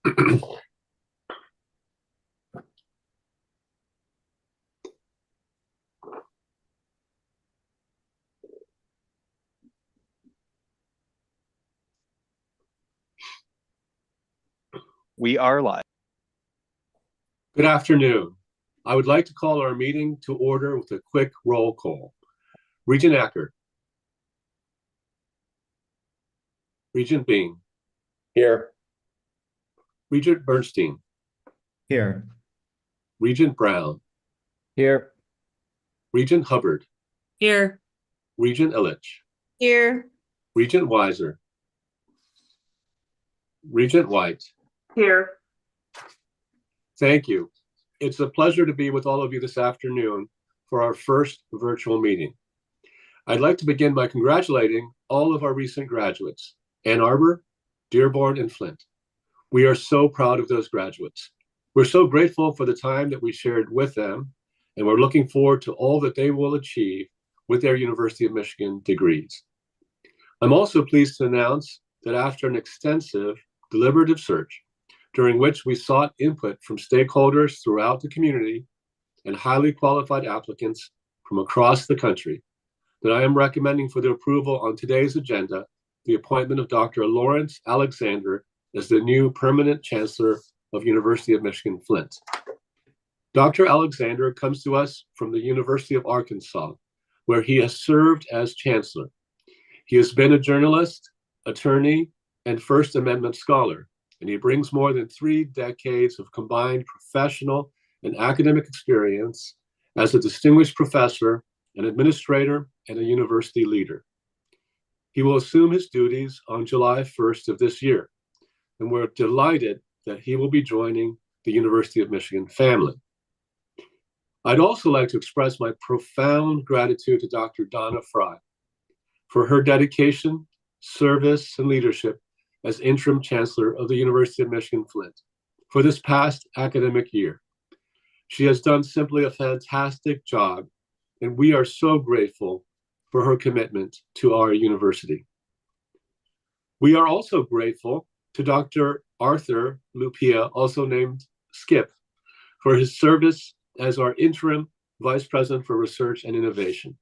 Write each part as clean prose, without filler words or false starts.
We are live. Good afternoon. I would like to call our meeting to order with a quick roll call. Regent Acker. Regent Bean. Here. Regent Bernstein. Here. Regent Brown. Here. Regent Hubbard. Here. Regent Illich. Here. Regent Weiser. Regent White. Here. Thank you. It's a pleasure to be with all of you this afternoon for our first virtual meeting. I'd like to begin by congratulating all of our recent graduates, Ann Arbor, Dearborn, and Flint. We are so proud of those graduates. We're so grateful for the time that we shared with them, and we're looking forward to all that they will achieve with their University of Michigan degrees. I'm also pleased to announce that after an extensive deliberative search, during which we sought input from stakeholders throughout the community and highly qualified applicants from across the country, that I am recommending for the approval on today's agenda the appointment of Dr. Lawrence Alexander as the new permanent chancellor of University of Michigan Flint. Dr. Alexander comes to us from the University of Arkansas, where he has served as chancellor. He has been a journalist, attorney, and First Amendment scholar, and he brings more than 3 decades of combined professional and academic experience as a distinguished professor, an administrator, and a university leader. He will assume his duties on July 1st of this year, and we're delighted that he will be joining the University of Michigan family. I'd also like to express my profound gratitude to Dr. Donna Fry for her dedication, service, and leadership as interim chancellor of the University of Michigan Flint for this past academic year. She has done simply a fantastic job, and we are so grateful for her commitment to our university. We are also grateful to Dr. Arthur Lupia, also named Skip, for his service as our interim vice president for research and innovation.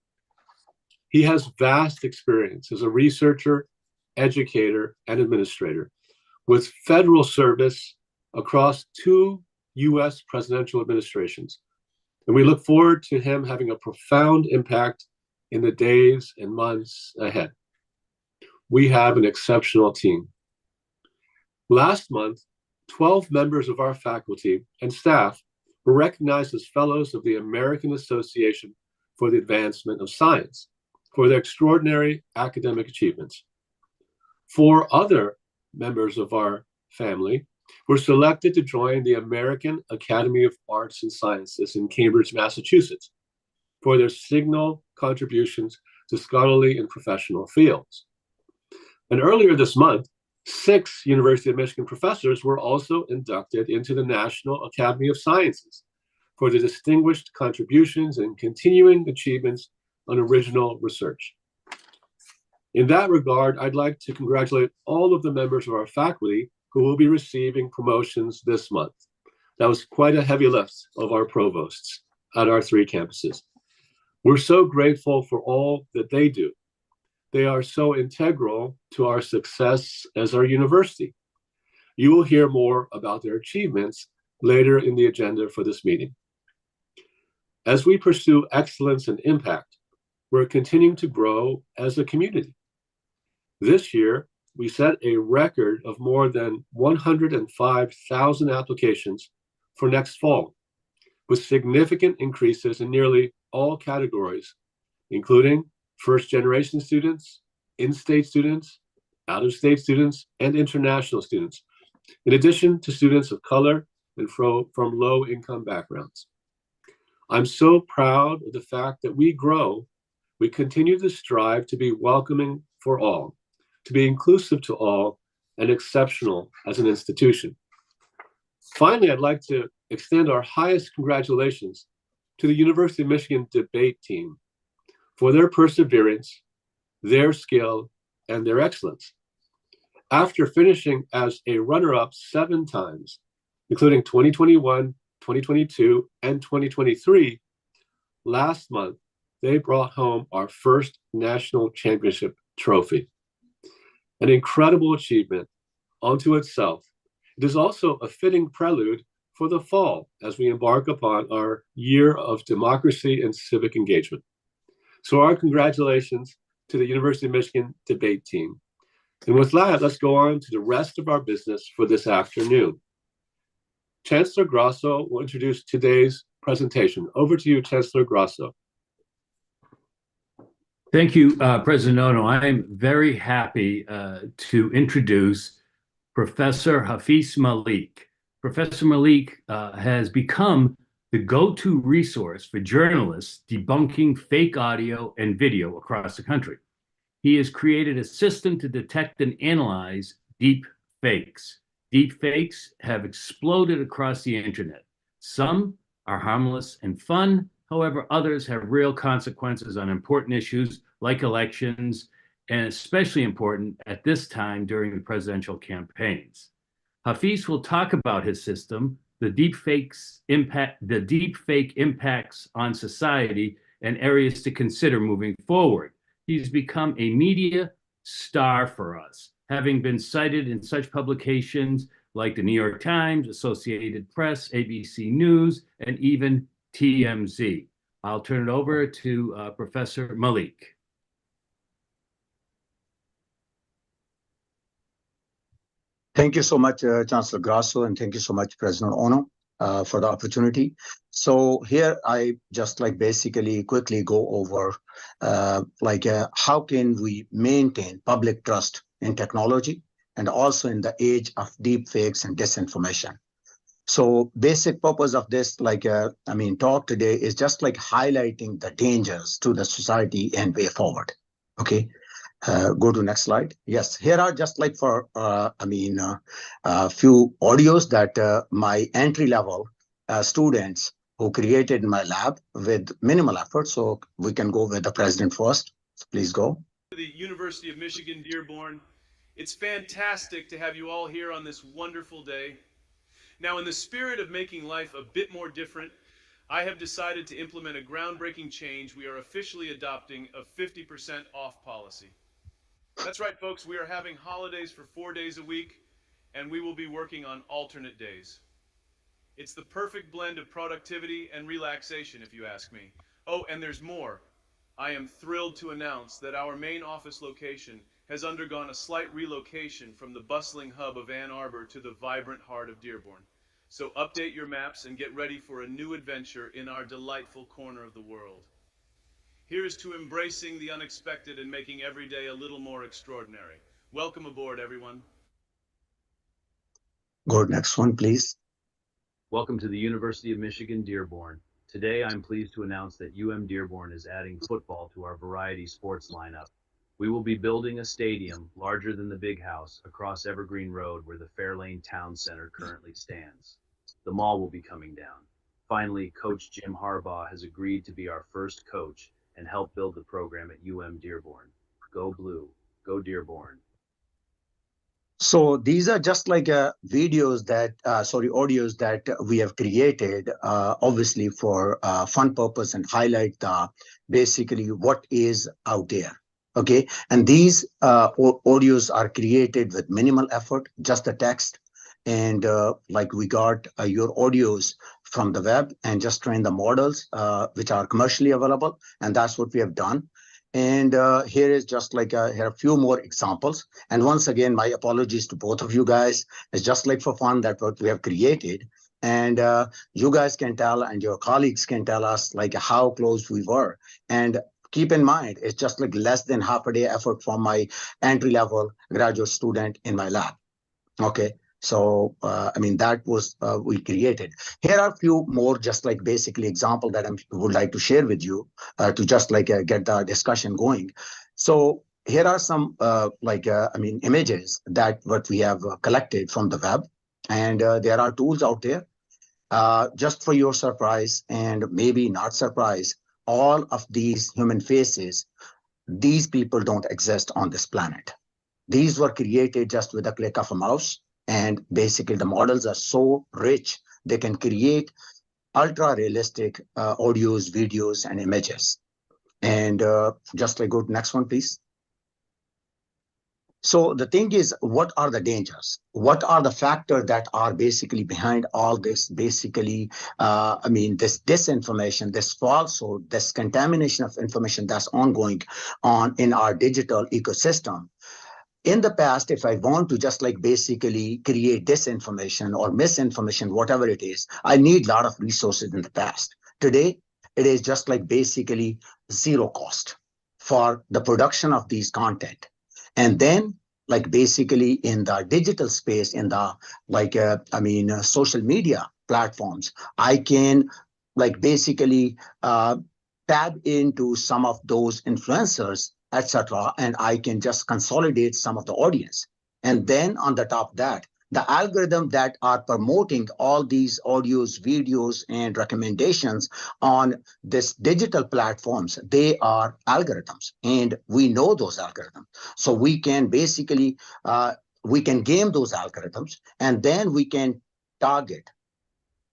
He has vast experience as a researcher, educator, and administrator with federal service across 2 U.S. presidential administrations. And we look forward to him having a profound impact in the days and months ahead. We have an exceptional team. Last month, 12 members of our faculty and staff were recognized as fellows of the American Association for the Advancement of Science for their extraordinary academic achievements. 4 other members of our family were selected to join the American Academy of Arts and Sciences in Cambridge, Massachusetts, for their signal contributions to scholarly and professional fields. And earlier this month, 6 University of Michigan professors were also inducted into the National Academy of Sciences for their distinguished contributions and continuing achievements on original research. In that regard, I'd like to congratulate all of the members of our faculty who will be receiving promotions this month. That was quite a heavy lift of our provosts at our 3 campuses. We're so grateful for all that they do. They are so integral to our success as our university. You will hear more about their achievements later in the agenda for this meeting. As we pursue excellence and impact, we're continuing to grow as a community. This year, we set a record of more than 105,000 applications for next fall, with significant increases in nearly all categories, including first-generation students, in-state students, out-of-state students, and international students, in addition to students of color and from low-income backgrounds. I'm so proud of the fact that we continue to strive to be welcoming for all, to be inclusive to all, and exceptional as an institution. Finally, I'd like to extend our highest congratulations to the University of Michigan debate team for their perseverance, their skill, and their excellence. After finishing as a runner-up 7 times, including 2021, 2022, and 2023, last month, they brought home our first national championship trophy. An incredible achievement unto itself. It is also a fitting prelude for the fall as we embark upon our year of democracy and civic engagement. So our congratulations to the University of Michigan debate team. And with that, let's go on to the rest of our business for this afternoon. Chancellor Grasso will introduce today's presentation. Over to you, Chancellor Grasso. Thank you, President Ono. I'm very happy to introduce Professor Hafiz Malik. Professor Malik has become the go-to resource for journalists debunking fake audio and video across the country. He has created a system to detect and analyze deep fakes. Deep fakes have exploded across the internet. Some are harmless and fun. However, others have real consequences on important issues like elections, and especially important at this time during the presidential campaigns. Hafiz will talk about his system, the deepfake impacts on society, and areas to consider moving forward. He's become a media star for us, having been cited in such publications like the New York Times, Associated Press, ABC News, and even TMZ. I'll turn it over to Professor Malik. Thank you so much, Chancellor Grasso, and thank you so much, President Ono, for the opportunity. So here I just basically quickly go over how can we maintain public trust in technology and also in the age of deep fakes and disinformation. So basic purpose of this talk today is just highlighting the dangers to the society and way forward. Okay. Go to next slide. Yes, here are just a few audios that my entry-level students who created in my lab with minimal effort. So we can go with the president first. So please go. The University of Michigan, Dearborn. It's fantastic to have you all here on this wonderful day. Now, in the spirit of making life a bit more different, I have decided to implement a groundbreaking change. We are officially adopting a 50% off policy. That's right, folks. We are having holidays for 4 days a week, and we will be working on alternate days. It's the perfect blend of productivity and relaxation, if you ask me. Oh, and there's more. I am thrilled to announce that our main office location has undergone a slight relocation from the bustling hub of Ann Arbor to the vibrant heart of Dearborn. So update your maps and get ready for a new adventure in our delightful corner of the world. Here's to embracing the unexpected and making every day a little more extraordinary. Welcome aboard, everyone. Go next one, please. Welcome to the University of Michigan, Dearborn. Today, I'm pleased to announce that Dearborn is adding football to our variety sports lineup. We will be building a stadium larger than the Big House across Evergreen Road where the Fairlane Town Center currently stands. The mall will be coming down. Finally, Coach Jim Harbaugh has agreed to be our first coach and help build the program at Dearborn. Go Blue, go Dearborn. So these are just audios that we have created, obviously for fun purpose and highlight basically what is out there. Okay, and these audios are created with minimal effort, just the text. And we got your audios from the web and just train the models, which are commercially available. And that's what we have done. And here is just here are a few more examples. And once again, my apologies to both of you guys. It's just for fun that what we have created. And you guys can tell and your colleagues can tell us how close we were. And keep in mind, it's just less than half a day effort from my entry-level graduate student in my lab. Okay. So, that was we created. Here are a few more just basically example that I would like to share with you to just get the discussion going. So here are some images that what we have collected from the web. And there are tools out there. Just for your surprise and maybe not surprise, all of these human faces, these people don't exist on this planet. These were created just with a click of a mouse. And basically the models are so rich, they can create ultra realistic audios, videos, and images. And just like go to next one, please. So the thing is, what are the dangers? What are the factors that are basically behind all this? Basically, this disinformation, this falsehood, this contamination of information that's ongoing on in our digital ecosystem. In the past, if I want to just like basically create disinformation or misinformation, whatever it is, I need a lot of resources in the past. Today, it is just like basically zero cost for the production of these content. And then like basically in the digital space, in the social media platforms, I can like basically tab into some of those influencers, etc., and I can just consolidate some of the audience. And then on the top of that, the algorithm that are promoting all these audios, videos, and recommendations on this digital platforms, they are algorithms, and we know those algorithms. So we can basically we can game those algorithms, and then we can target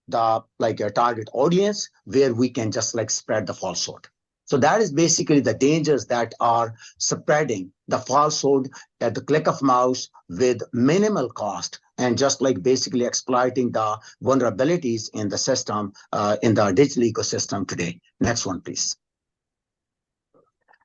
the a target audience where we can just like spread the falsehood. So that is basically the dangers that are spreading the falsehood at the click of mouse with minimal cost, and just like basically exploiting the vulnerabilities in the system, in the digital ecosystem today. Next one, please.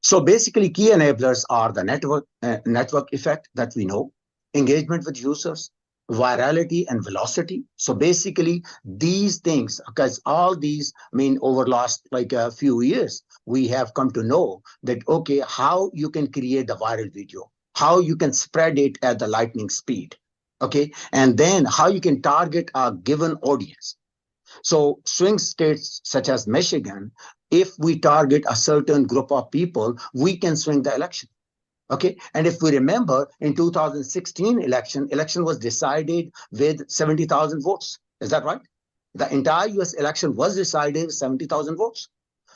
So basically key enablers are the network effect that we know, engagement with users, virality and velocity. So basically these things, because all these, over last like a few years, we have come to know that, okay, how you can create the viral video, how you can spread it at the lightning speed, okay? And then how you can target a given audience. So swing states such as Michigan, if we target a certain group of people, we can swing the election. Okay, and if we remember, in 2016 election was decided with 70,000 votes. Is that right? The entire US election was decided with 70,000 votes.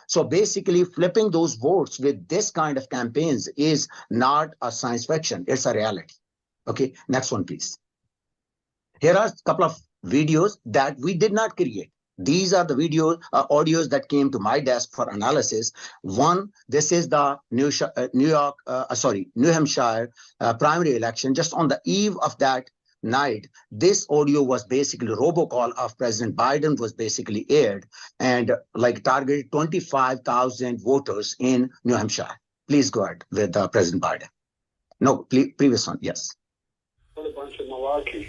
So basically flipping those votes with this kind of campaigns is not a science fiction, it's a reality. Okay, next one, please. Here are a couple of videos that we did not create. These are the audios that came to my desk for analysis. One, this is the New Hampshire primary election. Just on the eve of that night, this audio was basically robocall of President Biden was basically aired and like targeted 25,000 voters in New Hampshire. Please go ahead with President Biden. No, previous one, yes. What a bunch of malarkey.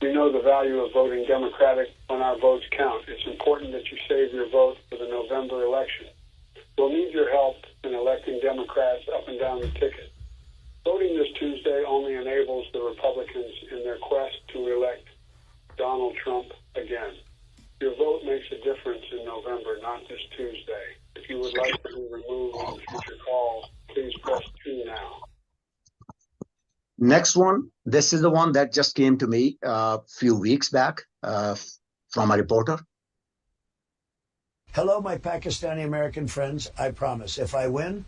We know the value of voting Democratic when our votes count. It's important that you save your vote for the November election. We'll need your help in electing Democrats up and down the ticket. Voting this Tuesday only enables the Republicans in their quest to elect Donald Trump again. Your vote makes a difference in November, not this Tuesday. If you would like to be removed from future calls, please press 2 now. Next one, this is the one that just came to me a few weeks back from a reporter. Hello, my Pakistani American friends. I promise, if I win,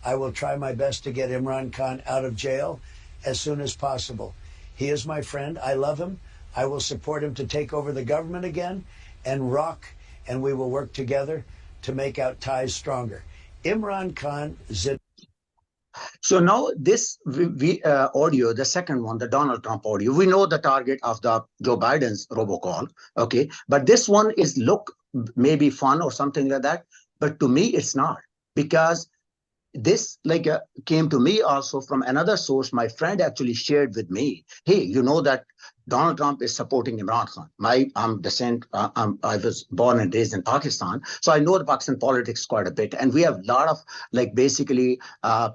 I will try my best to get Imran Khan out of jail as soon as possible. He is my friend. I love him. I will support him to take over the government again and rock, and we will work together to make our ties stronger. Imran Khan. So now this audio, the second one, the Donald Trump audio, we know the target of the Joe Biden's robocall, okay? But this one is look maybe fun or something like that, but to me it's not, because this came to me also from another source. My friend actually shared with me, hey, you know that Donald Trump is supporting Imran Khan. I was born and raised in Pakistan, so I know the Pakistan politics quite a bit, and we have a lot of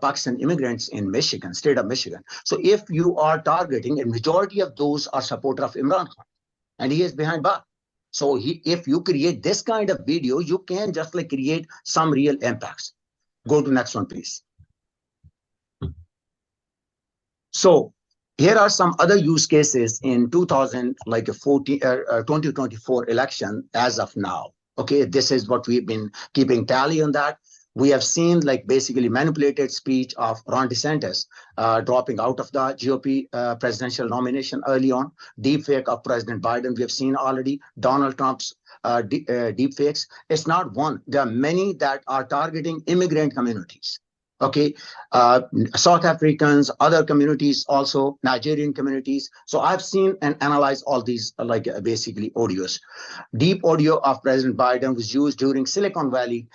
Pakistan immigrants in Michigan, state of Michigan. So if you are targeting, a majority of those are supporter of Imran Khan, and he is behind bars. So if you create this kind of video, you can just create some real impacts. Go to next one, please. So here are some other use cases in 2024 election as of now. Okay, this is what we've been keeping tally on that. We have seen like basically manipulated speech of Ron DeSantis dropping out of the GOP presidential nomination early on. Deepfake of President Biden, we have seen already. Donald Trump's deepfakes. It's not one. There are many that are targeting immigrant communities. Okay, South Africans, other communities, also Nigerian communities. So I've seen and analyzed all these basically audios. Deep audio of President Biden was used during Silicon Valley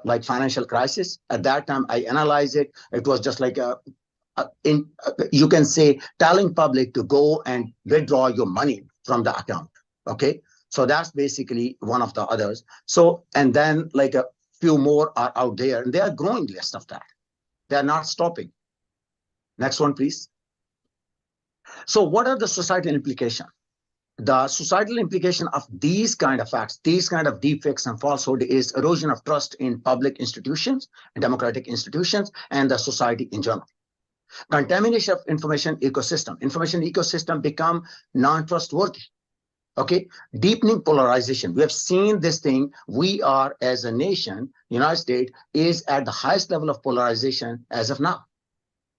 like financial crisis. At that time, I analyzed it. It was just like you can say telling public to go and withdraw your money from the account. Okay, so that's basically one of the others. So and then like a few more are out there, and they are growing list of that. They are not stopping. Next one, please. So what are the societal implications? The societal implication of these kind of facts, these kind of deepfakes and falsehood is erosion of trust in public institutions, democratic institutions, and the society in general. Contamination of information ecosystem become non-trustworthy. Okay, deepening polarization. We have seen this thing. We are, as a nation, United States is at the highest level of polarization as of now.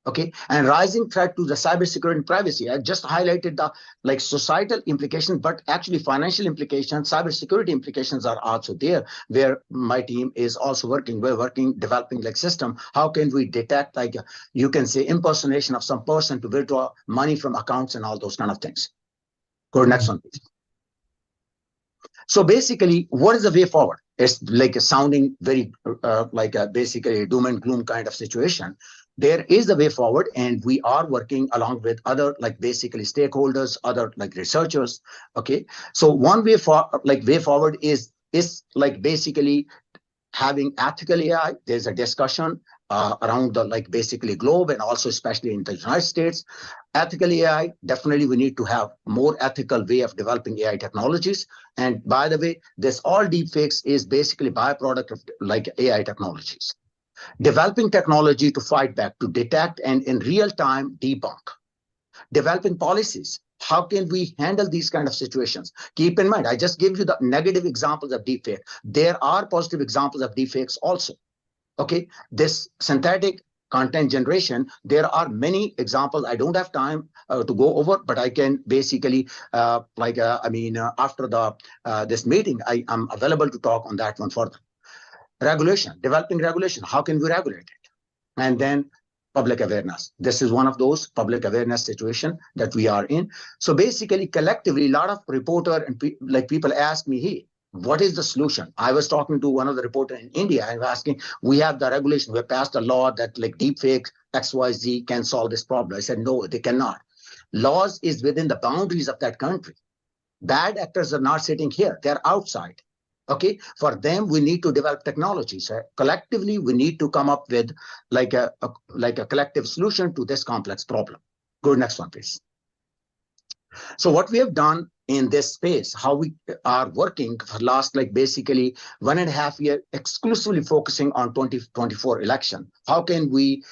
Okay, and rising threat to the cybersecurity and privacy. I just highlighted the like societal implications, but actually financial implications, cybersecurity implications are also there. Where my team is also working. We're working, developing like system. How can we detect like you can say impersonation of some person to withdraw money from accounts and all those kind of things. Go to next one, please. So basically, what is the way forward? It's like sounding very basically a doom and gloom kind of situation. There is a way forward, and we are working along with other like basically stakeholders, other like researchers. Okay, so one way forward is like basically having ethical AI. There's a discussion around the like basically globe and also especially in the United States. Ethical AI, definitely we need to have more ethical way of developing AI technologies. And by the way, this all deepfakes is basically byproduct of like AI technologies. Developing technology to fight back, to detect and in real time debunk. Developing policies. How can we handle these kind of situations? Keep in mind, I just gave you the negative examples of deepfake. There are positive examples of deepfakes also. Okay, this synthetic content generation, there are many examples. I don't have time to go over, but I can basically after the this meeting, I am available to talk on that one further. Regulation, developing regulation. How can we regulate it? And then public awareness. This is one of those public awareness situation that we are in. So basically, collectively, a lot of reporter and people ask me, hey, what is the solution? I was talking to one of the reporters in India and asking, we have the regulation, we have passed a law that like deepfake XYZ can solve this problem. I said, no, they cannot. Laws is within the boundaries of that country. Bad actors are not sitting here, they're outside. Okay, for them, we need to develop technologies. Collectively, we need to come up with like a collective solution to this complex problem. Go to next one, please. So what we have done in this space, how we are working for last like basically 1.5 years, exclusively focusing on 2024 election. How can we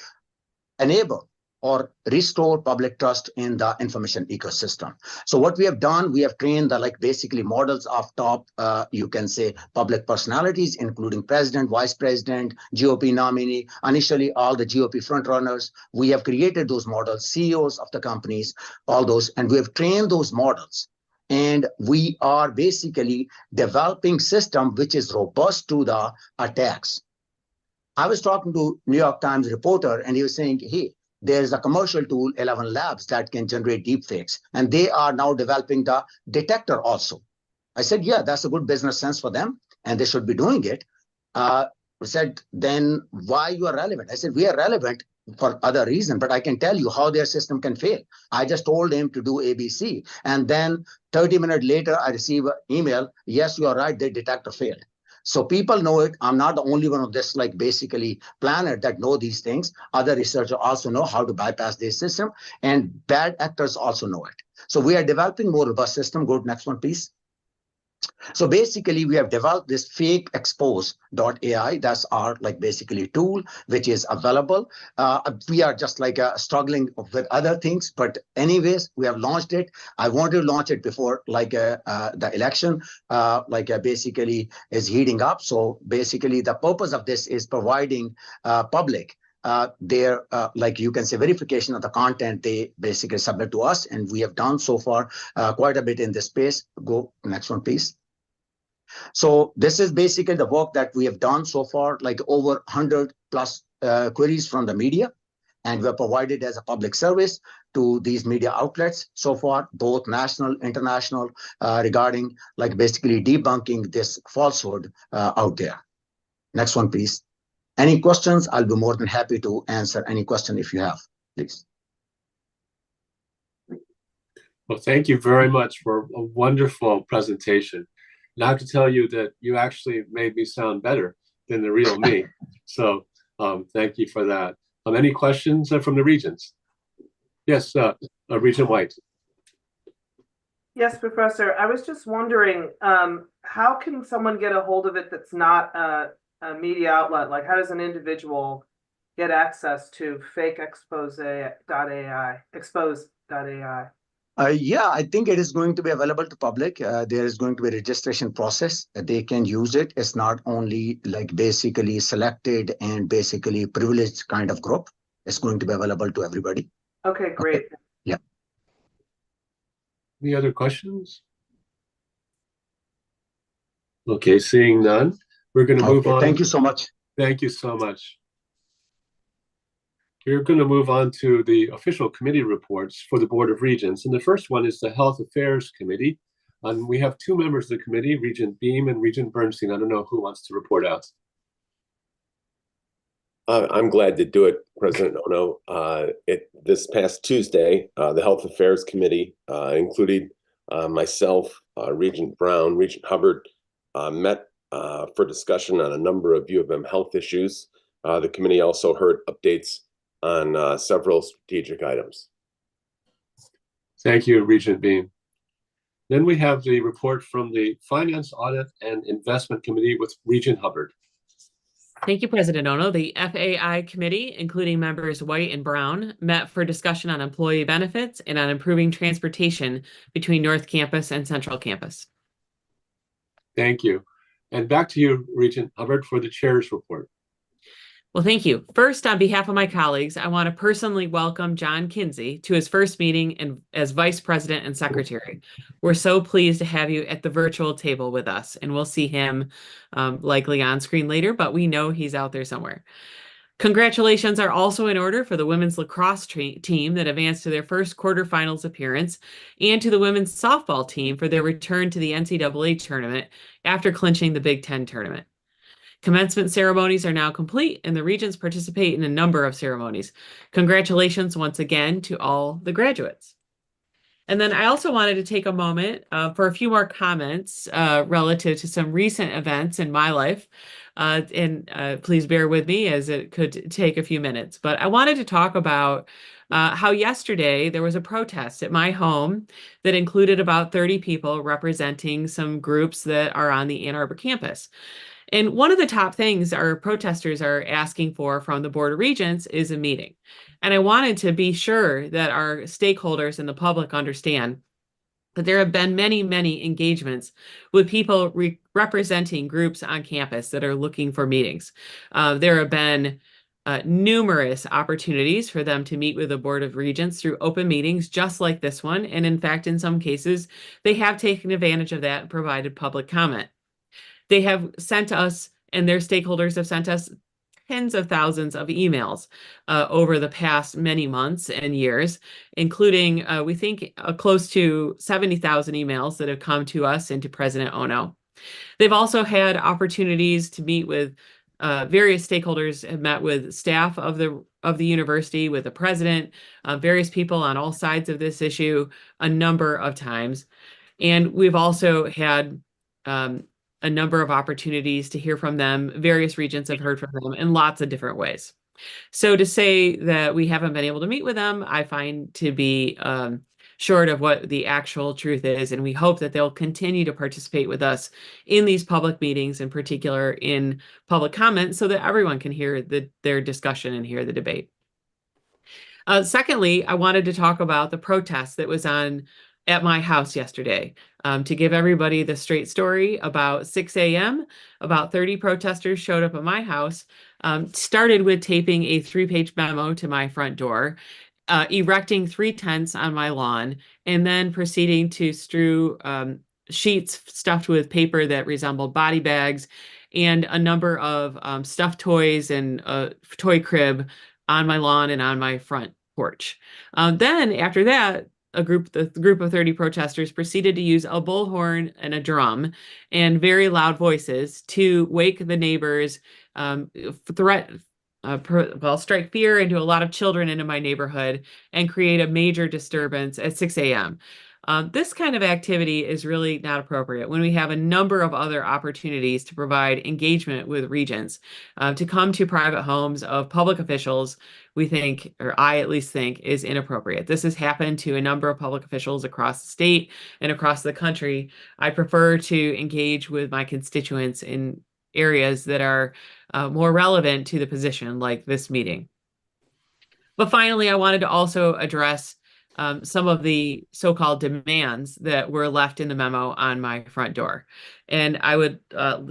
enable or restore public trust in the information ecosystem? So what we have done, we have trained the like basically models of top, you can say public personalities, including president, vice president, GOP nominee, initially all the GOP frontrunners. We have created those models, CEOs of the companies, all those, and we have trained those models. And we are basically developing system which is robust to the attacks. I was talking to New York Times reporter, and he was saying, hey, there's a commercial tool, 11 Labs, that can generate deepfakes, and they are now developing the detector also. I said, yeah, that's a good business sense for them, and they should be doing it. He said, then why you are relevant? I said, we are relevant for other reason, but I can tell you how their system can fail. I just told him to do ABC, and then 30 minutes later, I receive an email, yes, you are right, the detector failed. So people know it. I'm not the only one of this like basically planet that know these things. Other researchers also know how to bypass this system, and bad actors also know it. So we are developing more robust system. Go to next one, please. So basically, we have developed this fake expose.ai. That's our like basically tool, which is available. We are just like struggling with other things, but anyways, we have launched it. I want to launch it before like the election, basically is heating up. So basically, the purpose of this is providing public their like you can say verification of the content they basically submit to us, and we have done so far quite a bit in this space. Go next one, please. So this is basically the work that we have done so far, like over 100 plus queries from the media, and we're provided as a public service to these media outlets so far, both national, international, regarding like basically debunking this falsehood out there. Next one, please. Any questions? I'll be more than happy to answer any question if you have, please. Well, thank you very much for a wonderful presentation. And I have to tell you that you actually made me sound better than the real me. So thank you for that. Any questions from the Regents? Yes, Regent White. Yes, Professor. I was just wondering, how can someone get a hold of it that's not a media outlet? Like, how does an individual get access to fake expose.ai, expose.ai? Yeah, I think it is going to be available to public. There is going to be a registration process that they can use it. It's not only like basically selected and basically privileged kind of group. It's going to be available to everybody. Okay, great. Okay. Yeah. Any other questions? Okay, seeing none, we're going to move on. Thank you so much. Thank you so much. We're going to move on to the official committee reports for the Board of Regents. And the first one is the Health Affairs Committee. And we have two members of the committee, Regent Beam and Regent Bernstein. I don't know who wants to report out. I'm glad to do it, President Ono. This past Tuesday, the Health Affairs Committee, including myself, Regent Brown, Regent Hubbard, met for discussion on a number of U of M health issues. The committee also heard updates on several strategic items. Thank you, Regent Beam. Then we have the report from the Finance, Audit, and Investment Committee with Regent Hubbard. Thank you, President Ono. The FAI Committee, including members White and Brown, met for discussion on employee benefits and on improving transportation between North Campus and Central Campus. Thank you. And back to you, Regent Hubbard, for the chair's report. Well, thank you. First, on behalf of my colleagues, I want to personally welcome John Kinsey to his first meeting as Vice President and Secretary. We're so pleased to have you at the virtual table with us, and we'll see him likely on screen later, but we know he's out there somewhere. Congratulations are also in order for the women's lacrosse team that advanced to their first quarterfinals appearance, and to the women's softball team for their return to the NCAA tournament after clinching the Big Ten tournament. Commencement ceremonies are now complete, and the Regents participate in a number of ceremonies. Congratulations once again to all the graduates. And then I also wanted to take a moment for a few more comments relative to some recent events in my life. Please bear with me as it could take a few minutes. But I wanted to talk about how yesterday there was a protest at my home that included about 30 people representing some groups that are on the Ann Arbor campus. And one of the top things our protesters are asking for from the Board of Regents is a meeting. And I wanted to be sure that our stakeholders and the public understand that there have been many, many engagements with people representing groups on campus that are looking for meetings. There have been numerous opportunities for them to meet with the Board of Regents through open meetings just like this one. And in fact, in some cases, they have taken advantage of that and provided public comment. They have sent us, and their stakeholders have sent us tens of thousands of emails over the past many months and years, including, we think, close to 70,000 emails that have come to us and to President Ono. They've also had opportunities to meet with various stakeholders, have met with staff of the university, with the president, various people on all sides of this issue a number of times. And we've also had a number of opportunities to hear from them. Various regents have heard from them in lots of different ways. So to say that we haven't been able to meet with them, I find to be short of what the actual truth is. And we hope that they'll continue to participate with us in these public meetings, in particular in public comment, so that everyone can hear their discussion and hear the debate. Secondly, I wanted to talk about the protest that was on at my house yesterday. To give everybody the straight story, about 6 a.m., about 30 protesters showed up at my house, started with taping a 3-page memo to my front door, erecting 3 tents on my lawn, and then proceeding to strew sheets stuffed with paper that resembled body bags and a number of stuffed toys and a toy crib on my lawn and on my front porch. Then after that, the group of 30 protesters proceeded to use a bullhorn and a drum and very loud voices to wake the neighbors, strike fear into a lot of children into my neighborhood and create a major disturbance at 6 a.m. This kind of activity is really not appropriate when we have a number of other opportunities to provide engagement with Regents. To come to private homes of public officials, we think, or I at least think, is inappropriate. This has happened to a number of public officials across the state and across the country. I prefer to engage with my constituents in areas that are more relevant to the position, like this meeting. But finally, I wanted to also address some of the so-called demands that were left in the memo on my front door. And I would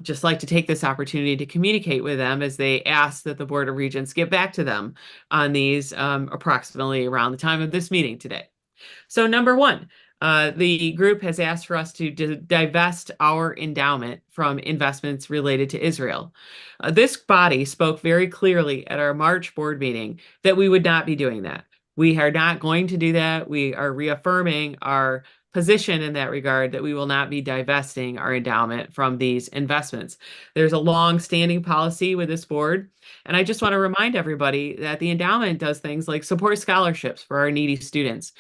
just like to take this opportunity to communicate with them as they ask that the Board of Regents get back to them on these approximately around the time of this meeting today. So number one, the group has asked for us to divest our endowment from investments related to Israel. This body spoke very clearly at our March board meeting that we would not be doing that. We are not going to do that. We are reaffirming our position in that regard, that we will not be divesting our endowment from these investments. There's a long-standing policy with this board, and I just want to remind everybody that the endowment does things like support scholarships for our needy students.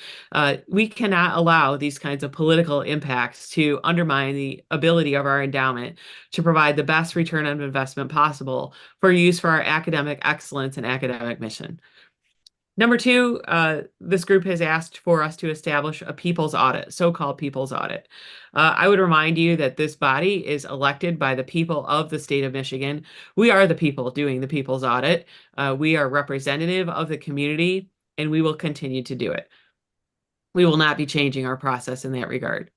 We cannot allow these kinds of political impacts to undermine the ability of our endowment to provide the best return on investment possible for use for our academic excellence and academic mission. Number two, this group has asked for us to establish a people's audit, so-called people's audit. I would remind you that this body is elected by the people of the state of Michigan. We are the people doing the people's audit. We are representative of the community, and we will continue to do it. We will not be changing our process in that regard.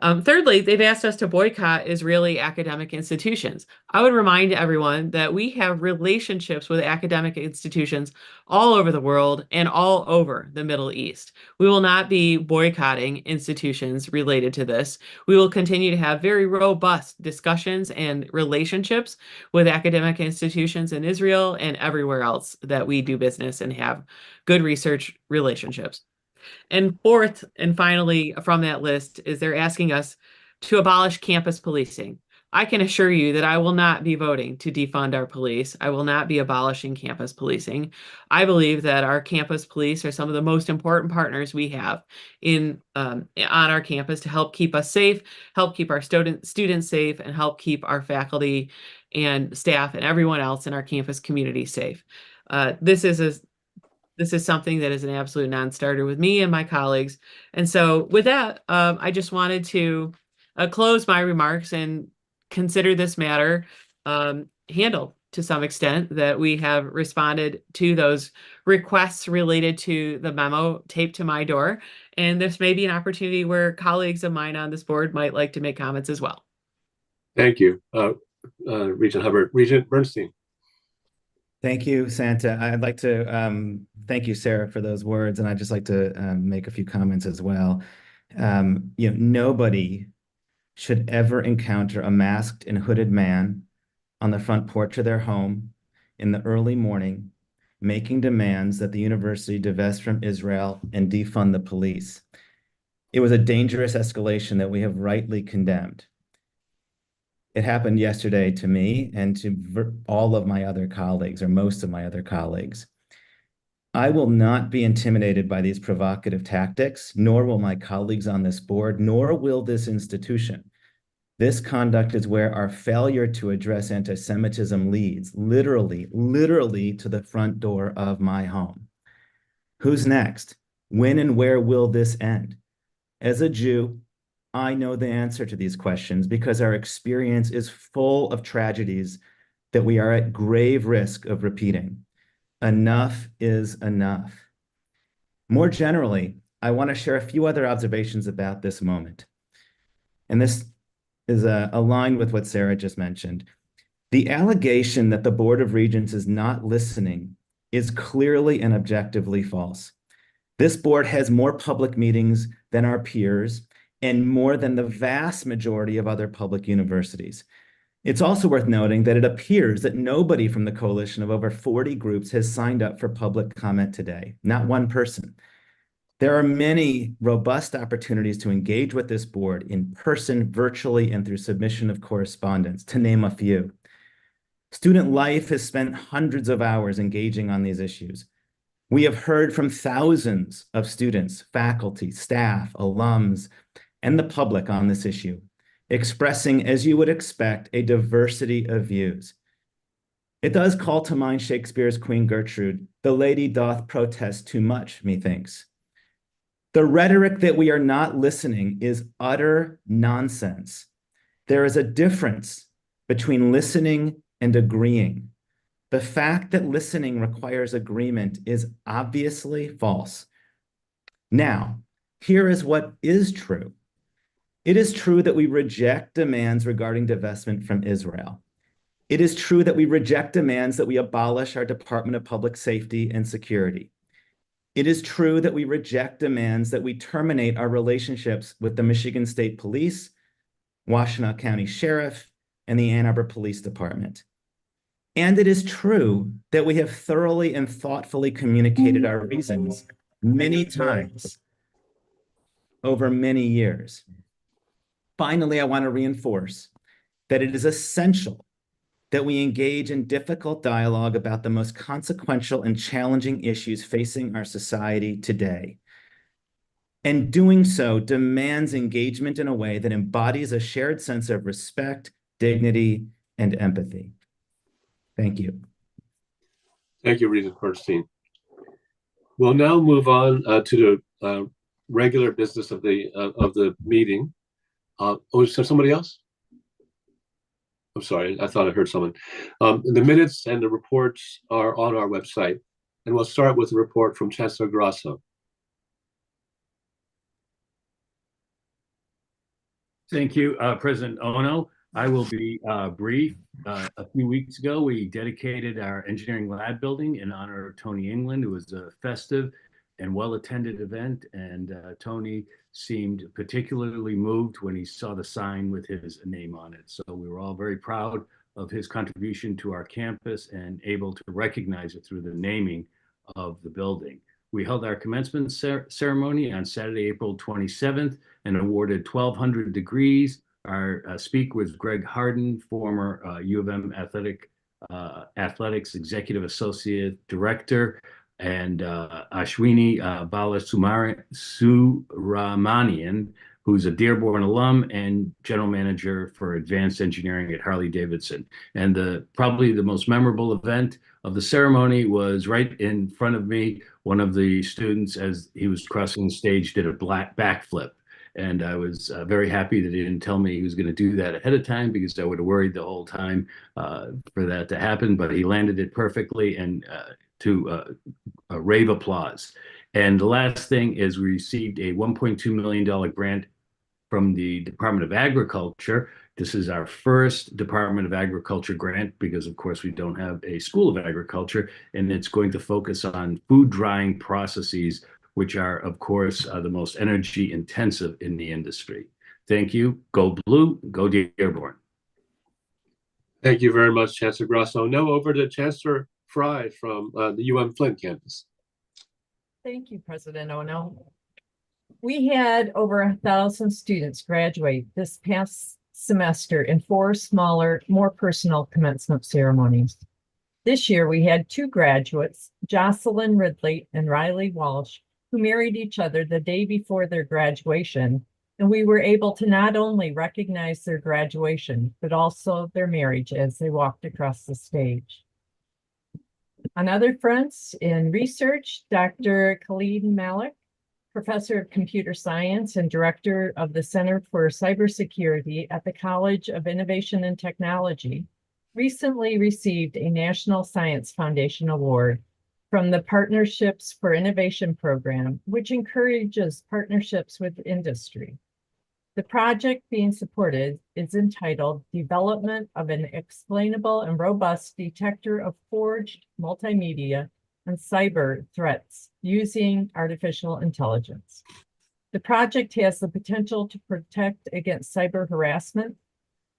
Thirdly, they've asked us to boycott Israeli academic institutions. I would remind everyone that we have relationships with academic institutions all over the world and all over the Middle East. We will not be boycotting institutions related to this. We will continue to have very robust discussions and relationships with academic institutions in Israel and everywhere else that we do business and have good research relationships. And fourth, and finally from that list, is they're asking us to abolish campus policing. I can assure you that I will not be voting to defund our police. I will not be abolishing campus policing. I believe that our campus police are some of the most important partners we have on our campus to help keep us safe, help keep our students safe, and help keep our faculty and staff and everyone else in our campus community safe. This is something that is an absolute non-starter with me and my colleagues. And so with that, I just wanted to close my remarks and consider this matter handled to some extent, that we have responded to those requests related to the memo taped to my door. And this may be an opportunity where colleagues of mine on this board might like to make comments as well. Thank you, Regent Hubbard. Regent Bernstein. Thank you, Santa. I'd like to thank you, Sarah, for those words, and I'd just like to make a few comments as well. Nobody should ever encounter a masked and hooded man on the front porch of their home in the early morning, making demands that the university divest from Israel and defund the police. It was a dangerous escalation that we have rightly condemned. It happened yesterday to me and to all of my other colleagues, or most of my other colleagues. I will not be intimidated by these provocative tactics, nor will my colleagues on this board, nor will this institution. This conduct is where our failure to address anti-Semitism leads, literally to the front door of my home. Who's next? When and where will this end? As a Jew, I know the answer to these questions because our experience is full of tragedies that we are at grave risk of repeating. Enough is enough. More generally, I want to share a few other observations about this moment. And this is aligned with what Sarah just mentioned. The allegation that the Board of Regents is not listening is clearly and objectively false. This board has more public meetings than our peers and more than the vast majority of other public universities. It's also worth noting that it appears that nobody from the coalition of over 40 groups has signed up for public comment today, not one person. There are many robust opportunities to engage with this board in person, virtually, and through submission of correspondence, to name a few. Student life has spent hundreds of hours engaging on these issues. We have heard from thousands of students, faculty, staff, alums, and the public on this issue, expressing, as you would expect, a diversity of views. It does call to mind Shakespeare's Queen Gertrude, "The lady doth protest too much, methinks." The rhetoric that we are not listening is utter nonsense. There is a difference between listening and agreeing. The fact that listening requires agreement is obviously false. Now, here is what is true. It is true that we reject demands regarding divestment from Israel. It is true that we reject demands that we abolish our Department of Public Safety and Security. It is true that we reject demands that we terminate our relationships with the Michigan State Police, Washtenaw County Sheriff, and the Ann Arbor Police Department. And it is true that we have thoroughly and thoughtfully communicated our reasons many times over many years. Finally, I want to reinforce that it is essential that we engage in difficult dialogue about the most consequential and challenging issues facing our society today. And doing so demands engagement in a way that embodies a shared sense of respect, dignity, and empathy. Thank you. Thank you, Regent Bernstein. We'll now move on to the regular business of the meeting. Is there somebody else? I'm sorry, I thought I heard someone. The minutes and the reports are on our website, and we'll start with a report from Chancellor Grasso. Thank you, President Ono. I will be brief. A few weeks ago, we dedicated our engineering lab building in honor of Tony England. It was a festive and well-attended event, and Tony seemed particularly moved when he saw the sign with his name on it. So we were all very proud of his contribution to our campus and able to recognize it through the naming of the building. We held our commencement ceremony on Saturday, April 27th, and awarded 1,200 degrees. Our speaker was Greg Harden, former U of M Athletics Executive Associate Director, and Ashwini Balasubramanian, who's a Dearborn alum and General Manager for Advanced Engineering at Harley-Davidson. And probably the most memorable event of the ceremony was right in front of me. One of the students, as he was crossing the stage, did a backflip. And I was very happy that he didn't tell me he was going to do that ahead of time, because I would have worried the whole time for that to happen. But he landed it perfectly, and to rave applause. And the last thing is, we received a $1.2 million grant from the Department of Agriculture. This is our first Department of Agriculture grant, because of course we don't have a School of Agriculture, and it's going to focus on food drying processes, which are of course the most energy intensive in the industry. Thank you. Go Blue, go Dearborn. Thank you very much, Chancellor Grasso. Now over to Chancellor Fry from the UM Flint campus. Thank you, President Ono. We had over 1,000 students graduate this past semester in 4 smaller, more personal commencement ceremonies. This year, we had 2 graduates, Jocelyn Ridley and Riley Walsh, who married each other the day before their graduation, and we were able to not only recognize their graduation, but also their marriage as they walked across the stage. On other fronts, in research, Dr. Khalid Malik Professor of Computer Science and Director of the Center for Cybersecurity at the College of Innovation and Technology, recently received a National Science Foundation Award from the Partnerships for Innovation program, which encourages partnerships with industry. The project being supported is entitled Development of an Explainable and Robust Detector of Forged Multimedia and Cyber Threats Using Artificial Intelligence. The project has the potential to protect against cyber harassment,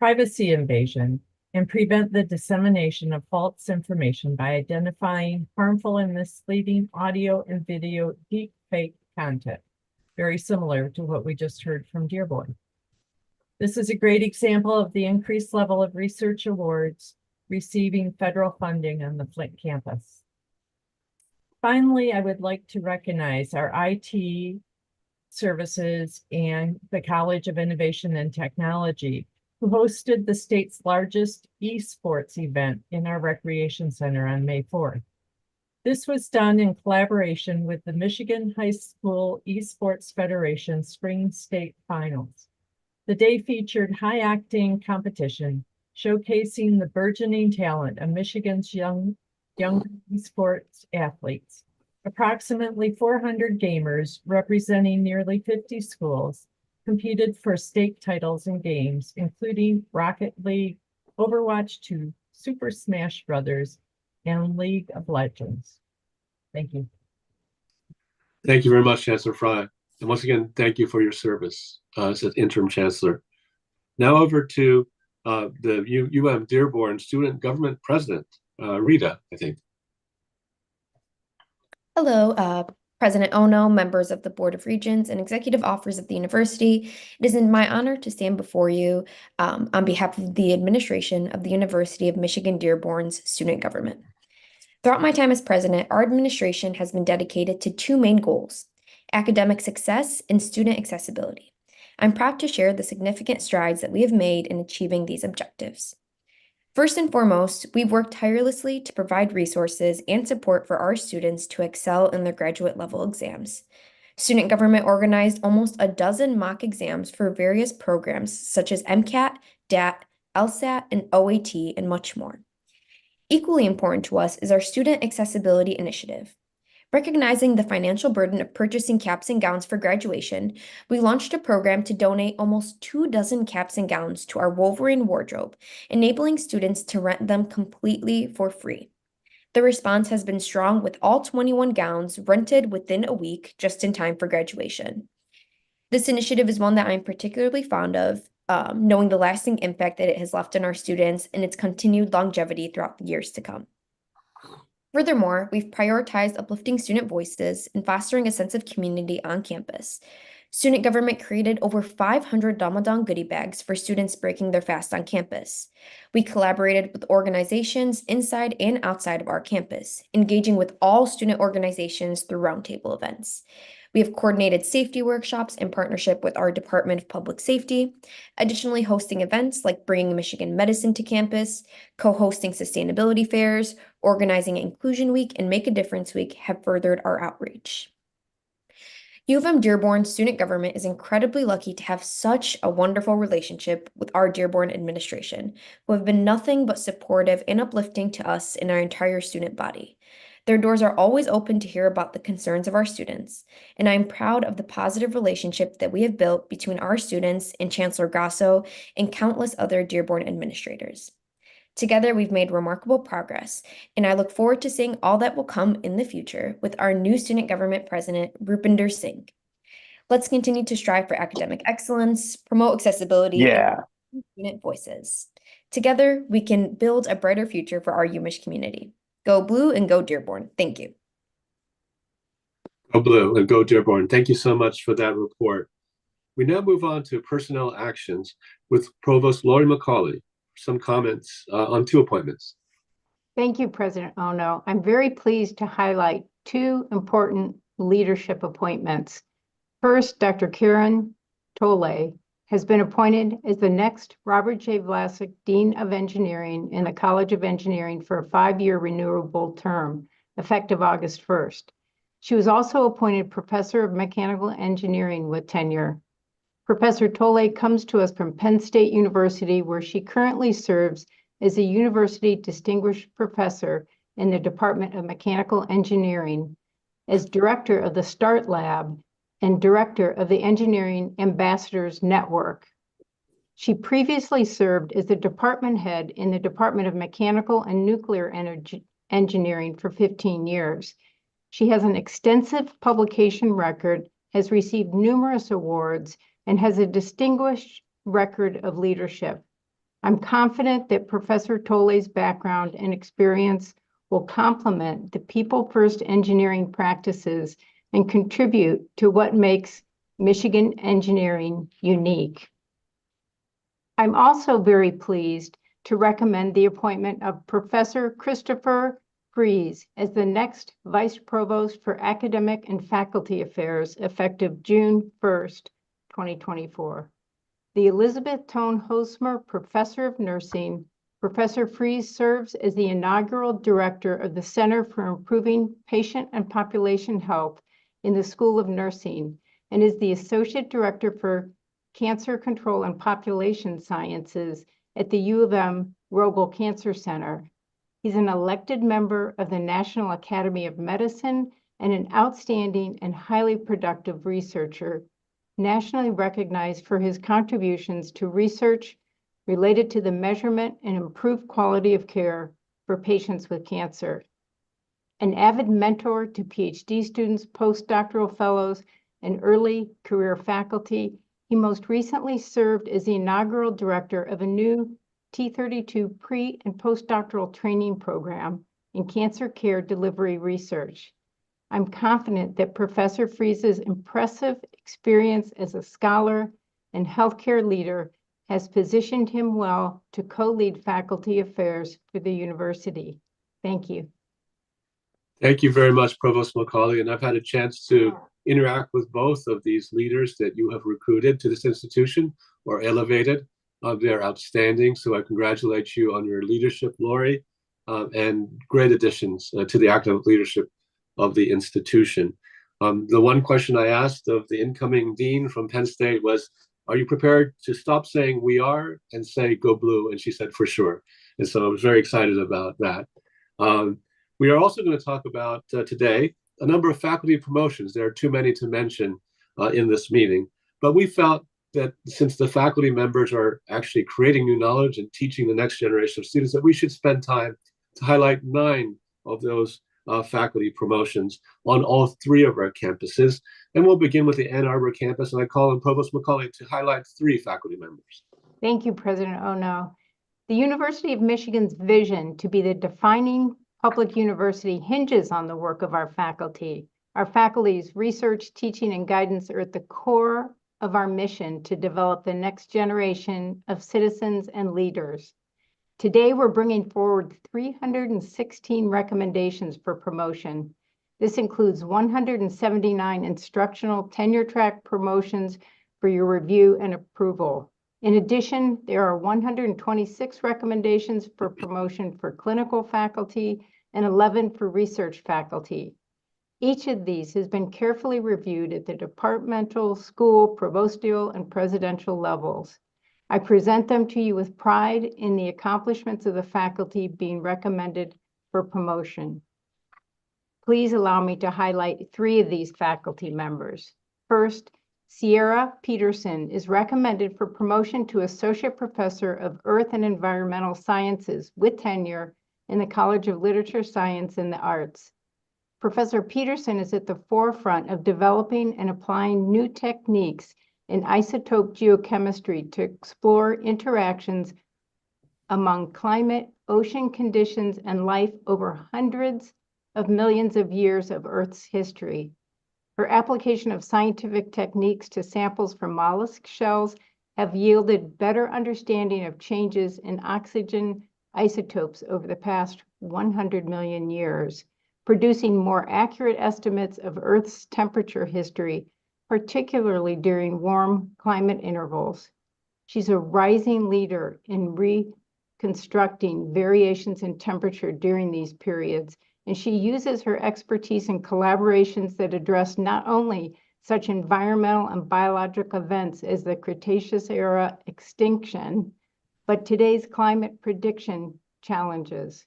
privacy invasion, and prevent the dissemination of false information by identifying harmful and misleading audio and video deepfake content, very similar to what we just heard from Dearborn. This is a great example of the increased level of research awards receiving federal funding on the Flint campus. Finally, I would like to recognize our IT services and the College of Innovation and Technology, who hosted the state's largest esports event in our recreation center on May 4th. This was done in collaboration with the Michigan High School Esports Federation Spring State Finals. The day featured high-octane competition, showcasing the burgeoning talent of Michigan's young esports athletes. Approximately 400 gamers representing nearly 50 schools competed for state titles and games, including Rocket League, Overwatch 2, Super Smash Brothers, and League of Legends. Thank you. Thank you very much, Chancellor Fry. And once again, thank you for your service as an interim chancellor. Now over to the Dearborn Student Government President, Rita, I think. Hello, President Ono, members of the Board of Regents, and executive officers of the university. It is my honor to stand before you on behalf of the administration of the University of Michigan Dearborn's student government. Throughout my time as president, our administration has been dedicated to two main goals: academic success and student accessibility. I'm proud to share the significant strides that we have made in achieving these objectives. First and foremost, we've worked tirelessly to provide resources and support for our students to excel in their graduate level exams. Student government organized almost a dozen mock exams for various programs such as MCAT, DAT, LSAT, and OAT, and much more. Equally important to us is our Student Accessibility Initiative. Recognizing the financial burden of purchasing caps and gowns for graduation, we launched a program to donate almost 24 caps and gowns to our Wolverine wardrobe, enabling students to rent them completely for free. The response has been strong, with all 21 gowns rented within a week, just in time for graduation. This initiative is one that I'm particularly fond of, knowing the lasting impact that it has left on our students and its continued longevity throughout the years to come. Furthermore, we've prioritized uplifting student voices and fostering a sense of community on campus. Student government created over 500 Ramadan goodie bags for students breaking their fast on campus. We collaborated with organizations inside and outside of our campus, engaging with all student organizations through roundtable events. We have coordinated safety workshops in partnership with our Department of Public Safety, additionally hosting events like Bringing Michigan Medicine to campus, co-hosting sustainability fairs, organizing Inclusion Week, and Make a Difference Week have furthered our outreach. U of M Dearborn student government is incredibly lucky to have such a wonderful relationship with our Dearborn administration, who have been nothing but supportive and uplifting to us and our entire student body. Their doors are always open to hear about the concerns of our students, and I am proud of the positive relationship that we have built between our students and Chancellor Grasso and countless other Dearborn administrators. Together, we've made remarkable progress, and I look forward to seeing all that will come in the future with our new student government president, Rupinder Singh. Let's continue to strive for academic excellence, promote accessibility, and student voices. Together, we can build a brighter future for our UMich community. Go Blue and go Dearborn. Thank you. Go Blue and go Dearborn. Thank you so much for that report. We now move on to personnel actions with Provost Lori McCauley. Some comments on two appointments. Thank you, President Ono. I'm very pleased to highlight two important leadership appointments. First, Dr. Kieran Tolle has been appointed as the next Robert J. Vlasic Dean of Engineering in the College of Engineering for a 5-year renewable term, effective August 1st. She was also appointed Professor of Mechanical Engineering with tenure. Professor Tolle comes to us from Penn State University, where she currently serves as a University Distinguished Professor in the Department of Mechanical Engineering, as Director of the START Lab and Director of the Engineering Ambassadors Network. She previously served as the department head in the Department of Mechanical and Nuclear Engineering for 15 years. She has an extensive publication record, has received numerous awards, and has a distinguished record of leadership. I'm confident that Professor Tolle's background and experience will complement the people-first engineering practices and contribute to what makes Michigan engineering unique. I'm also very pleased to recommend the appointment of Professor Christopher Fries as the next Vice Provost for Academic and Faculty Affairs, effective June 1st, 2024. The Elizabeth Tone Hosmer Professor of Nursing, Professor Fries serves as the inaugural director of the Center for Improving Patient and Population Health in the School of Nursing and is the Associate Director for Cancer Control and Population Sciences at the U of M Rogel Cancer Center. He's an elected member of the National Academy of Medicine and an outstanding and highly productive researcher, nationally recognized for his contributions to research related to the measurement and improved quality of care for patients with cancer. An avid mentor to PhD students, postdoctoral fellows, and early career faculty, he most recently served as the inaugural director of a new T32 pre- and postdoctoral training program in cancer care delivery research. I'm confident that Professor Fries's impressive experience as a scholar and healthcare leader has positioned him well to co-lead faculty affairs for the university. Thank you. Thank you very much, Provost McCauley. And I've had a chance to interact with both of these leaders that you have recruited to this institution or elevated. They're outstanding. So I congratulate you on your leadership, Lori, and great additions to the active leadership of the institution. The one question I asked of the incoming dean from Penn State was, are you prepared to stop saying we are and say go blue? And she said, for sure. And so I was very excited about that. We are also going to talk about today a number of faculty promotions. There are too many to mention in this meeting, but we felt that since the faculty members are actually creating new knowledge and teaching the next generation of students, that we should spend time to highlight 9 of those faculty promotions on all 3 of our campuses. And we'll begin with the Ann Arbor campus, and I call on Provost McCauley to highlight 3 faculty members. Thank you, President Ono. The University of Michigan's vision to be the defining public university hinges on the work of our faculty. Our faculty's research, teaching, and guidance are at the core of our mission to develop the next generation of citizens and leaders. Today, we're bringing forward 316 recommendations for promotion. This includes 179 instructional tenure track promotions for your review and approval. In addition, there are 126 recommendations for promotion for clinical faculty and 11 for research faculty. Each of these has been carefully reviewed at the departmental, school, provostial, and presidential levels. I present them to you with pride in the accomplishments of the faculty being recommended for promotion. Please allow me to highlight 3 of these faculty members. First, Sierra Peterson is recommended for promotion to Associate Professor of Earth and Environmental Sciences with tenure in the College of Literature, Science, and the Arts. Professor Peterson is at the forefront of developing and applying new techniques in isotope geochemistry to explore interactions among climate, ocean conditions, and life over hundreds of millions of years of Earth's history. Her application of scientific techniques to samples from mollusk shells have yielded better understanding of changes in oxygen isotopes over the past 100 million years, producing more accurate estimates of Earth's temperature history, particularly during warm climate intervals. She's a rising leader in reconstructing variations in temperature during these periods and she uses her expertise in collaborations that address not only such environmental and biological events as the Cretaceous era extinction, but today's climate prediction challenges.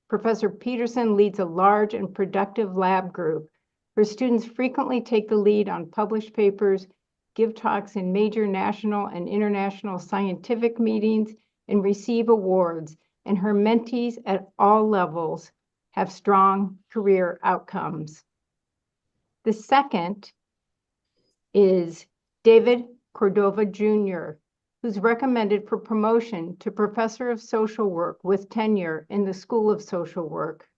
Professor Peterson leads a large and productive lab group. Her students frequently take the lead on published papers, give talks in major national and international scientific meetings, and receive awards, and her mentees at all levels have strong career outcomes. The second is David Cordova Jr., who's recommended for promotion to Professor of Social Work with tenure in the School of Social Work.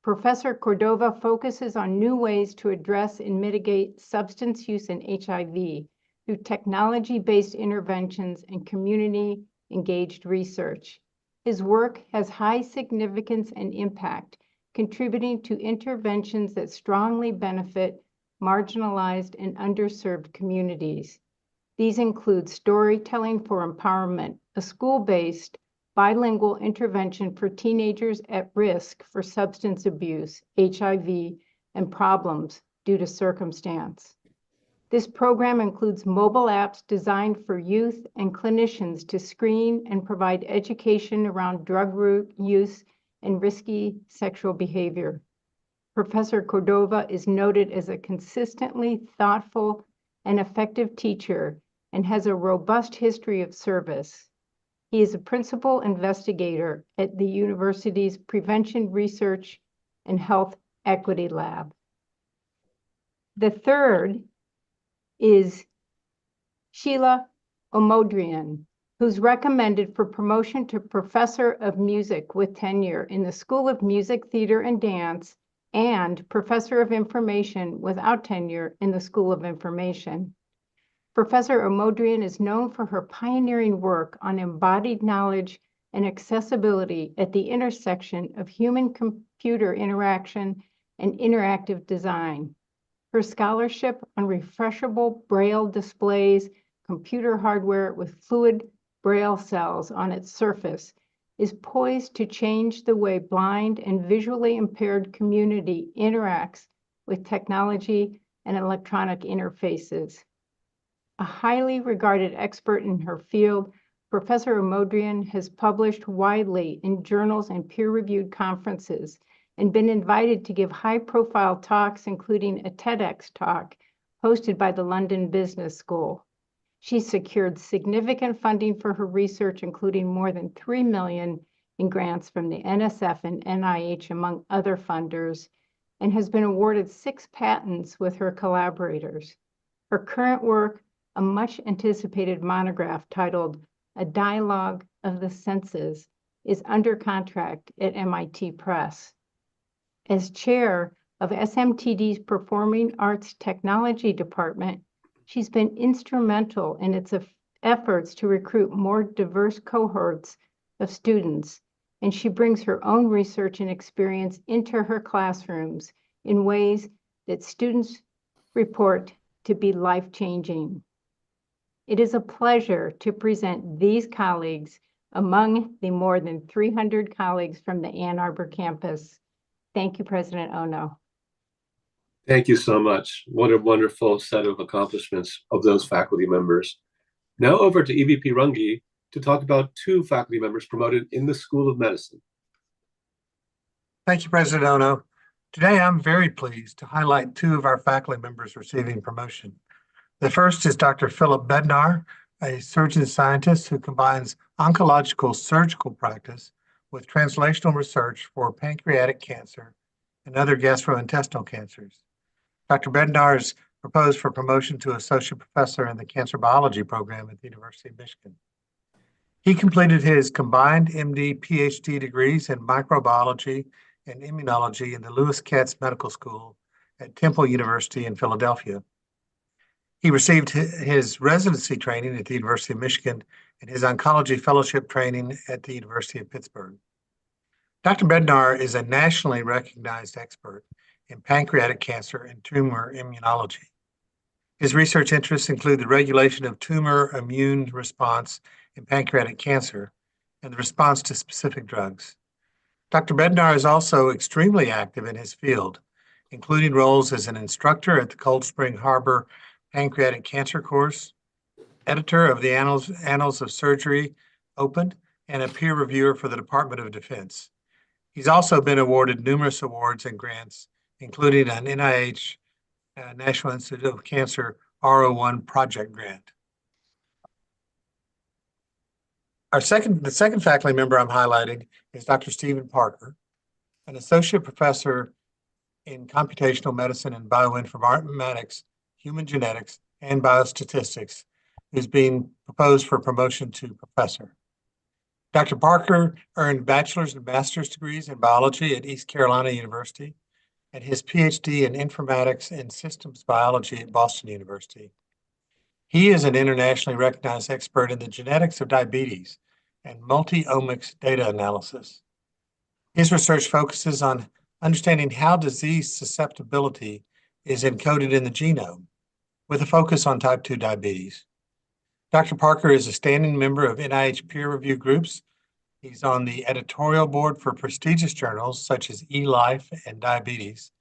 Professor Cordova focuses on new ways to address and mitigate substance use and HIV through technology-based interventions and community-engaged research. His work has high significance and impact, contributing to interventions that strongly benefit marginalized and underserved communities. These include Storytelling for Empowerment, a school-based bilingual intervention for teenagers at risk for substance abuse, HIV, and problems due to circumstance. This program includes mobile apps designed for youth and clinicians to screen and provide education around drug use and risky sexual behavior. Professor Cordova is noted as a consistently thoughtful and effective teacher and has a robust history of service. He is a principal investigator at the university's Prevention Research and Health Equity Lab. The third is Sheila Omodrian, who's recommended for promotion to Professor of Music with tenure in the School of Music, Theater, and Dance, and Professor of Information without tenure in the School of Information. Professor Omodrian is known for her pioneering work on embodied knowledge and accessibility at the intersection of human-computer interaction and interactive design. Her scholarship on refreshable Braille displays, computer hardware with fluid Braille cells on its surface, is poised to change the way blind and visually impaired community interacts with technology and electronic interfaces. A highly regarded expert in her field, Professor Omodrian has published widely in journals and peer-reviewed conferences and been invited to give high-profile talks, including a TEDx talk hosted by the London Business School. She secured significant funding for her research, including more than $3 million in grants from the NSF and NIH, among other funders, and has been awarded 6 patents with her collaborators. Her current work, a much-anticipated monograph titled A Dialogue of the Senses, is under contract at MIT Press. As chair of SMTD's Performing Arts Technology Department, she's been instrumental in its efforts to recruit more diverse cohorts of students, and she brings her own research and experience into her classrooms in ways that students report to be life-changing. It is a pleasure to present these colleagues among the more than 300 colleagues from the Ann Arbor campus. Thank you, President Ono. Thank you so much. What a wonderful set of accomplishments of those faculty members. Now over to EVP Runge to talk about 2 faculty members promoted in the School of Medicine. Thank you, President Ono. Today, I'm very pleased to highlight 2 of our faculty members receiving promotion. The first is Dr. Philip Bednar, a surgeon scientist who combines oncological surgical practice with translational research for pancreatic cancer and other gastrointestinal cancers. Dr. Bednar is proposed for promotion to associate professor in the cancer biology program at the University of Michigan. He completed his combined MD PhD degrees in microbiology and immunology in the Lewis Katz Medical School at Temple University in Philadelphia. He received his residency training at the University of Michigan and his oncology fellowship training at the University of Pittsburgh. Dr. Bednar is a nationally recognized expert in pancreatic cancer and tumor immunology. His research interests include the regulation of tumor immune response in pancreatic cancer and the response to specific drugs. Dr. Bednar is also extremely active in his field, including roles as an instructor at the Cold Spring Harbor Pancreatic Cancer Course, editor of the Annals of Surgery Open, and a peer reviewer for the Department of Defense. He's also been awarded numerous awards and grants, including an NIH National Institute of Cancer R01 project grant. The second faculty member I'm highlighting is Dr. Stephen Parker, an associate professor in computational medicine and bioinformatics, human genetics, and biostatistics, who's being proposed for promotion to professor. Dr. Parker earned bachelor's and master's degrees in biology at East Carolina University and his PhD in informatics and systems biology at Boston University. He is an internationally recognized expert in the genetics of diabetes and multi-omics data analysis. His research focuses on understanding how disease susceptibility is encoded in the genome, with a focus on type 2 diabetes. Dr. Parker is a standing member of NIH peer review groups. He's on the editorial board for prestigious journals such as eLife and Diabetes,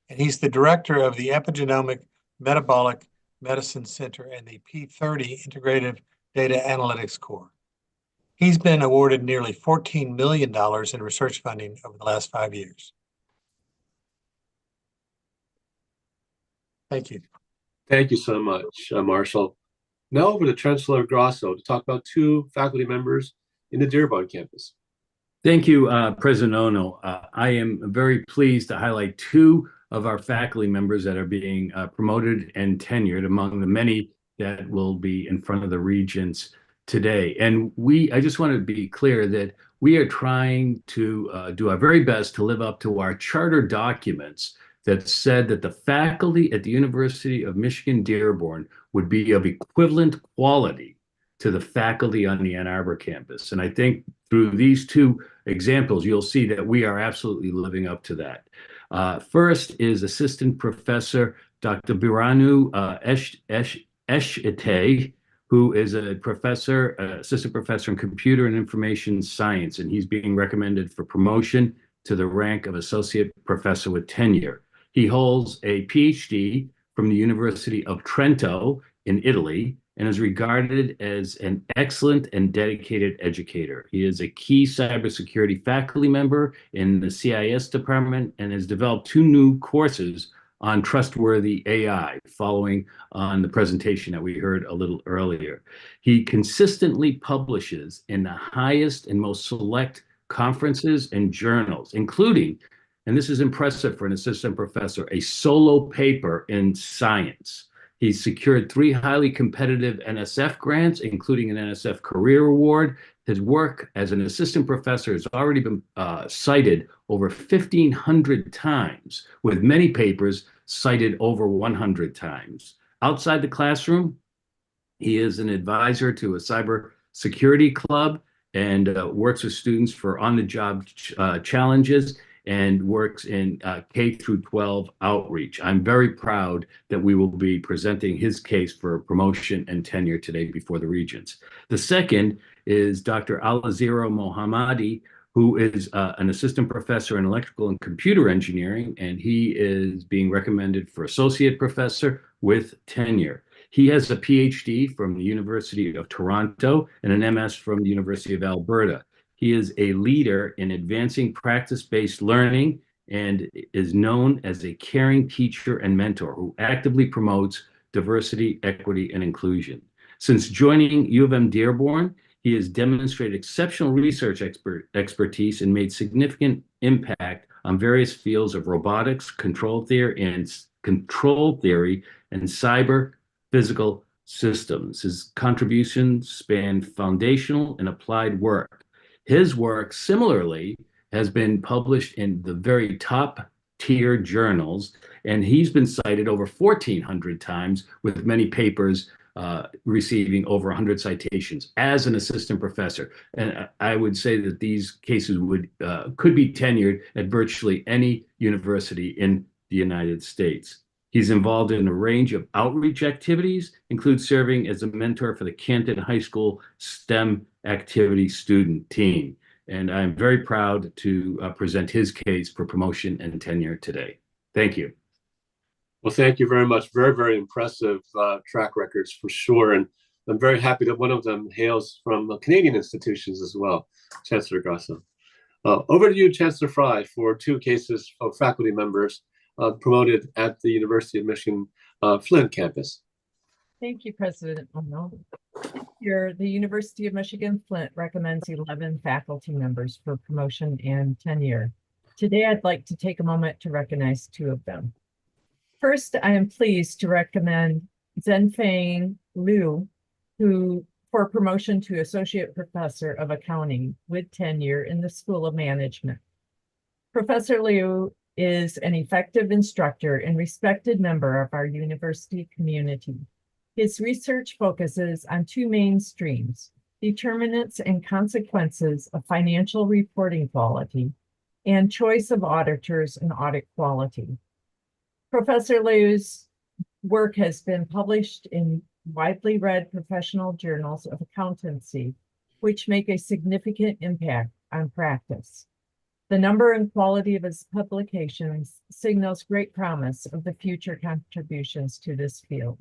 and he's the director of the Epigenomic Metabolic Medicine Center and the P30 Integrative Data Analytics Core. He's been awarded nearly $14 million in research funding over the last 5 years. Thank you. Thank you so much, Marshall. Now over to Chancellor Grosso to talk about two faculty members in the Dearborn campus. Thank you, President Ono. I am very pleased to highlight two of our faculty members that are being promoted and tenured among the many that will be in front of the Regents today. And I just want to be clear that we are trying to do our very best to live up to our charter documents that said that the faculty at the University of Michigan Dearborn would be of equivalent quality to the faculty on the Ann Arbor campus. And I think through these two examples, you'll see that we are absolutely living up to that. First is Assistant Professor Dr. Biranu Eshite, who is a assistant professor in computer and information science, and he's being recommended for promotion to the rank of associate professor with tenure. He holds a PhD from the University of Trento in Italy and is regarded as an excellent and dedicated educator. He is a key cybersecurity faculty member in the CIS department and has developed two new courses on trustworthy AI, following on the presentation that we heard a little earlier. He consistently publishes in the highest and most select conferences and journals, including, and this is impressive for an assistant professor, a solo paper in science. He's secured 3 highly competitive NSF grants, including an NSF Career Award. His work as an assistant professor has already been cited over 1,500 times, with many papers cited over 100 times. Outside the classroom, he is an advisor to a cyber security club and works with students for on-the-job challenges and works in K through 12 outreach. I'm very proud that we will be presenting his case for promotion and tenure today before the Regents. The second is Dr. Alaziro Mohammadi, who is an assistant professor in electrical and computer engineering, and he is being recommended for associate professor with tenure. He has a PhD from the University of Toronto and an MS from the University of Alberta. He is a leader in advancing practice-based learning and is known as a caring teacher and mentor who actively promotes diversity, equity, and inclusion. Since joining U of M Dearborn, he has demonstrated exceptional research expertise and made significant impact on various fields of robotics, control theory, and cyber physical systems. His contributions span foundational and applied work. His work, similarly, has been published in the very top tier journals, and he's been cited over 1,400 times, with many papers receiving over 100 citations as an assistant professor. And I would say that these cases could be tenured at virtually any university in the United States. He's involved in a range of outreach activities, include serving as a mentor for the Canton High School STEM activity student team. and I'm very proud to present his case for promotion and tenure today. Thank you. Well, thank you very much. Very, very impressive track records for sure. And I'm very happy that one of them hails from Canadian institutions as well, Chancellor Grasso. Over to you, Chancellor Fry, for 2 cases of faculty members promoted at the University of Michigan Flint campus. Thank you, President Ono. Here, the University of Michigan Flint recommends 11 faculty members for promotion and tenure. Today, I'd like to take a moment to recognize 2 of them. First, I am pleased to recommend Zhenfeng Liu, for promotion to Associate Professor of Accounting with tenure in the School of Management. Professor Liu is an effective instructor and respected member of our university community. His research focuses on 2 main streams: determinants and consequences of financial reporting quality, and choice of auditors and audit quality. Professor Liu's work has been published in widely read professional journals of accountancy, which make a significant impact on practice. The number and quality of his publications signals great promise of the future contributions to this field.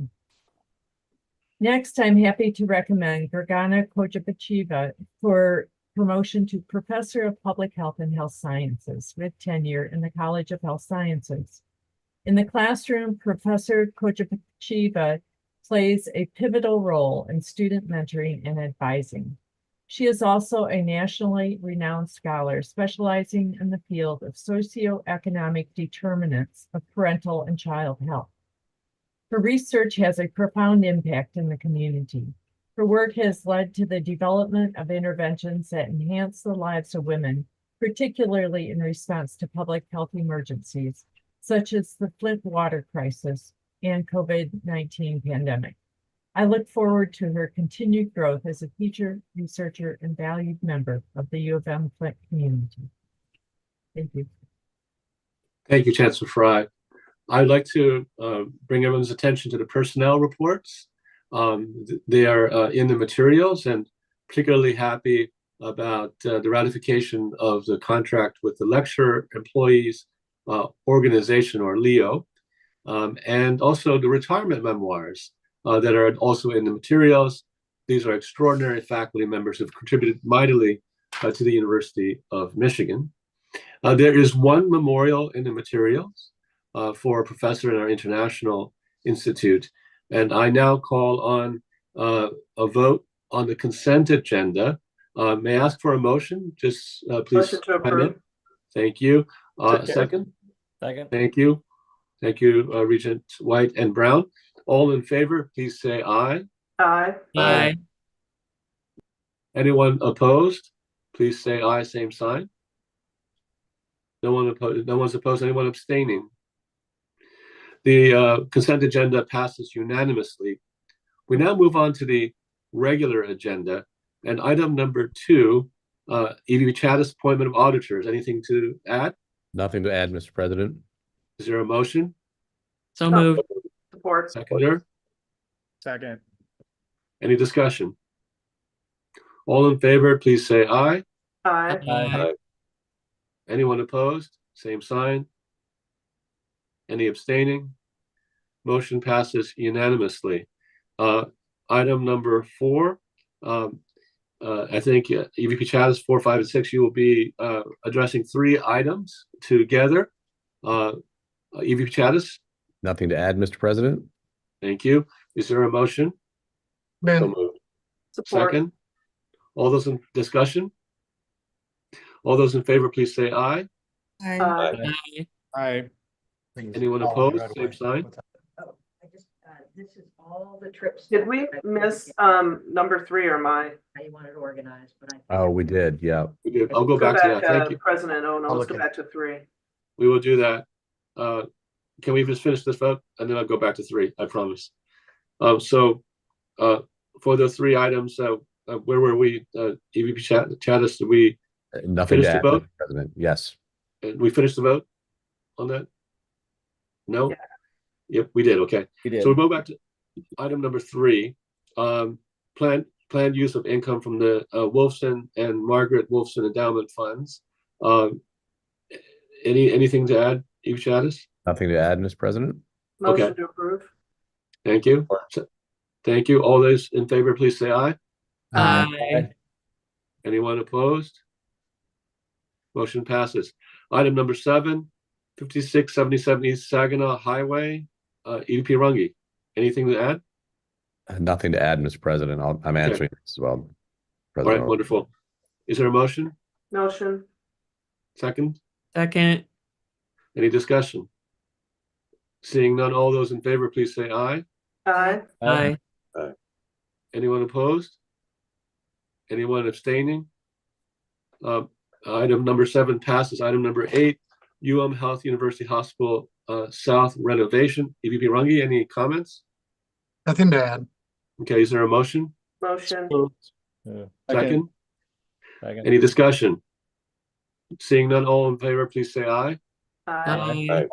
Next, I'm happy to recommend Gergana Kojapacheva for promotion to Professor of Public Health and Health Sciences with tenure in the College of Health Sciences. In the classroom, Professor Kojapacheva plays a pivotal role in student mentoring and advising. She is also a nationally renowned scholar specializing in the field of socioeconomic determinants of parental and child health. Her research has a profound impact in the community. Her work has led to the development of interventions that enhance the lives of women, particularly in response to public health emergencies, such as the Flint water crisis and COVID-19 pandemic. I look forward to her continued growth as a teacher, researcher, and valued member of the U of M Flint community. Thank you. Thank you, Chancellor Fry. I'd like to bring everyone's attention to the personnel reports. They are in the materials, and particularly happy about the ratification of the contract with the Lecturer Employees Organization, or LEO, and also the retirement memoirs that are also in the materials. These are extraordinary faculty members who have contributed mightily to the University of Michigan. There is one memorial in the materials for a professor in our International Institute. And I now call on a vote on the consent agenda. May I ask for a motion? Just please. Motion to approve. Thank you. Second? Second. Thank you. Thank you, Regent White and Brown. All in favor, please say aye. Aye. Aye. Anyone opposed? Please say aye, same sign. No one opposed. No one's opposed. Anyone abstaining? The consent agenda passes unanimously. We now move on to the regular agenda, and item number 2, EVP Chattis, appointment of auditors. Anything to add? Nothing to add, Mr. President. Is there a motion? So moved. Support. Seconder? Second. Any discussion? All in favor, please say aye. Aye. Aye. Anyone opposed? Same sign. Any abstaining? Motion passes unanimously. Item number 4, I think EVP Chattis 4, 5, and 6, you will be addressing 3 items together. EVP Chattis? Nothing to add, Mr. President. Thank you. Is there a motion? So moved. Support. Second? All those in discussion? All those in favor, please say aye. Aye. Aye. Aye. Anyone opposed? Same sign. This is all the trips. Did we miss number 3 or my? You wanted to organize, but Oh, we did. Yeah. We did. I'll go back to that. Thank you. President Ono, let's go back to 3. We will do that. Can we just finish this vote? And then I'll go back to 3, I promise. So for the 3 items, where were we? EVP Chattis, did we Nothing finish to the add, vote? Mr. President. Yes. We finished the vote on that? No? Yeah. Yep, we did. Okay. We did. So we go back to item number 3. planned use of income from the Wolfson and Margaret Wolfson endowment funds. Anything to add, Eve Chattis? Nothing to add, Mr. President. Motion Okay. to approve. Thank you. Thank you. All those in favor, please say aye. Aye. Anyone opposed? Motion passes. Item number 7, 5677 East Saginaw Highway, EVP Runge. Anything to add? Nothing to add, Mr. President. I'm answering this as well. All President. right, wonderful. Is there a motion? Motion. Second? Second. Any discussion? Seeing none, all those in favor, please say aye. Aye. Aye. Anyone opposed? Anyone abstaining? Item number 7 passes. Item number 8, Health University Hospital South renovation. EVP Runge, any comments? Nothing to add. Okay, is there a motion? Motion. Second? Any discussion? Seeing none, all in favor, please say aye. Aye.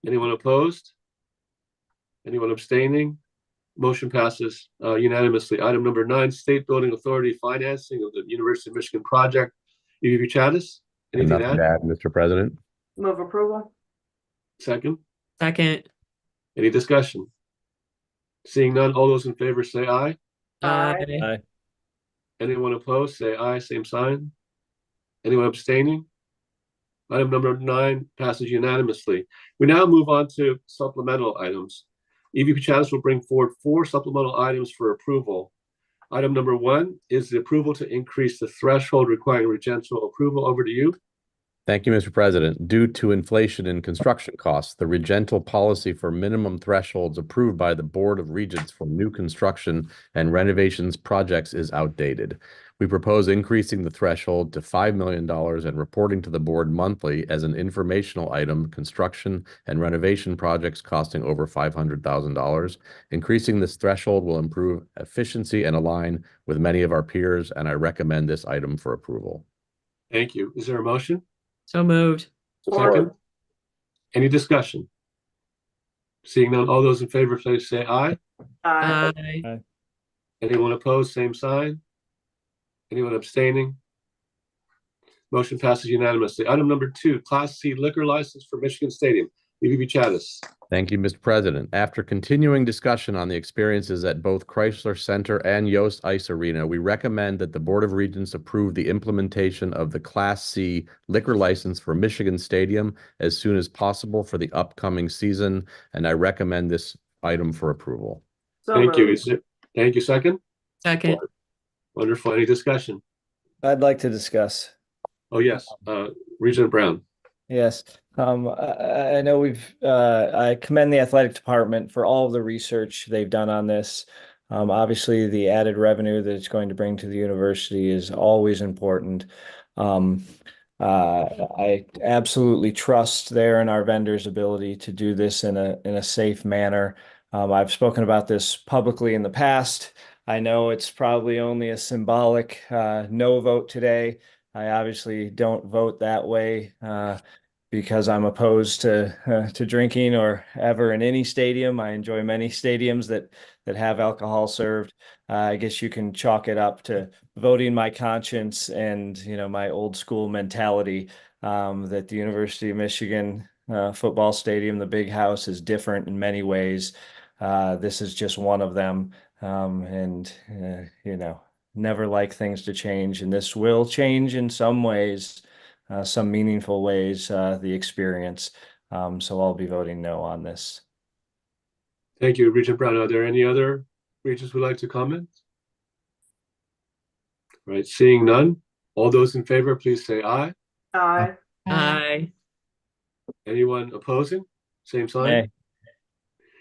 Anyone opposed? Anyone abstaining? Motion passes unanimously. Item number 9, State Building Authority financing of the University of Michigan project. EVP Chattis, anything to Nothing to add? add, Mr. President. Move approval. Second? Second. Any discussion? Seeing none, all those in favor say aye. Aye. Anyone opposed, say aye, same sign. Anyone abstaining? Item number 9 passes unanimously. We now move on to supplemental items. EVP Chattis will bring forward 4 supplemental items for approval. Item number 1 is the approval to increase the threshold requiring regental approval. Over to you. Thank you, Mr. President. Due to inflation in construction costs, the Regental policy for minimum thresholds approved by the Board of Regents for new construction and renovations projects is outdated. We propose increasing the threshold to $5 million and reporting to the board monthly as an informational item, construction and renovation projects costing over $500,000. Increasing this threshold will improve efficiency and align with many of our peers, and I recommend this item for approval. Thank you. Is there a motion? So moved. Second. Any discussion? Seeing none, all those in favor, please say aye. Aye. Anyone opposed, same sign. Anyone abstaining? Motion passes unanimously. Item number 2, Class C liquor license for Michigan Stadium. EVP Chattis. Thank you, Mr. President. After continuing discussion on the experiences at both Chrysler Center and Yost Ice Arena, we recommend that the Board of Regents approve the implementation of the Class C liquor license for Michigan Stadium as soon as possible for the upcoming season, and I recommend this item for approval. Thank you. Thank you. Second? Second. Wonderful. Any discussion? I'd like to discuss. Oh, yes. Regent Brown. Yes. I know I commend the athletic department for all of the research they've done on this. Obviously, the added revenue that it's going to bring to the university is always important. I absolutely trust their and our vendors' ability to do this in a safe manner. I've spoken about this publicly in the past. I know it's probably only a symbolic no vote today. I obviously don't vote that way because I'm opposed to drinking or ever in any stadium. I enjoy many stadiums that have alcohol served. I guess you can chalk it up to voting my conscience and my old school mentality that the University of Michigan football stadium, the Big House, is different in many ways. This is just one of them. Never like things to change, and this will change in some ways, some meaningful ways, the experience. So I'll be voting no on this. Thank you, Regent Brown. Are there any other regents who'd like to comment? All right, seeing none, all those in favor, please say aye. Aye. Aye. Anyone opposing? Same sign.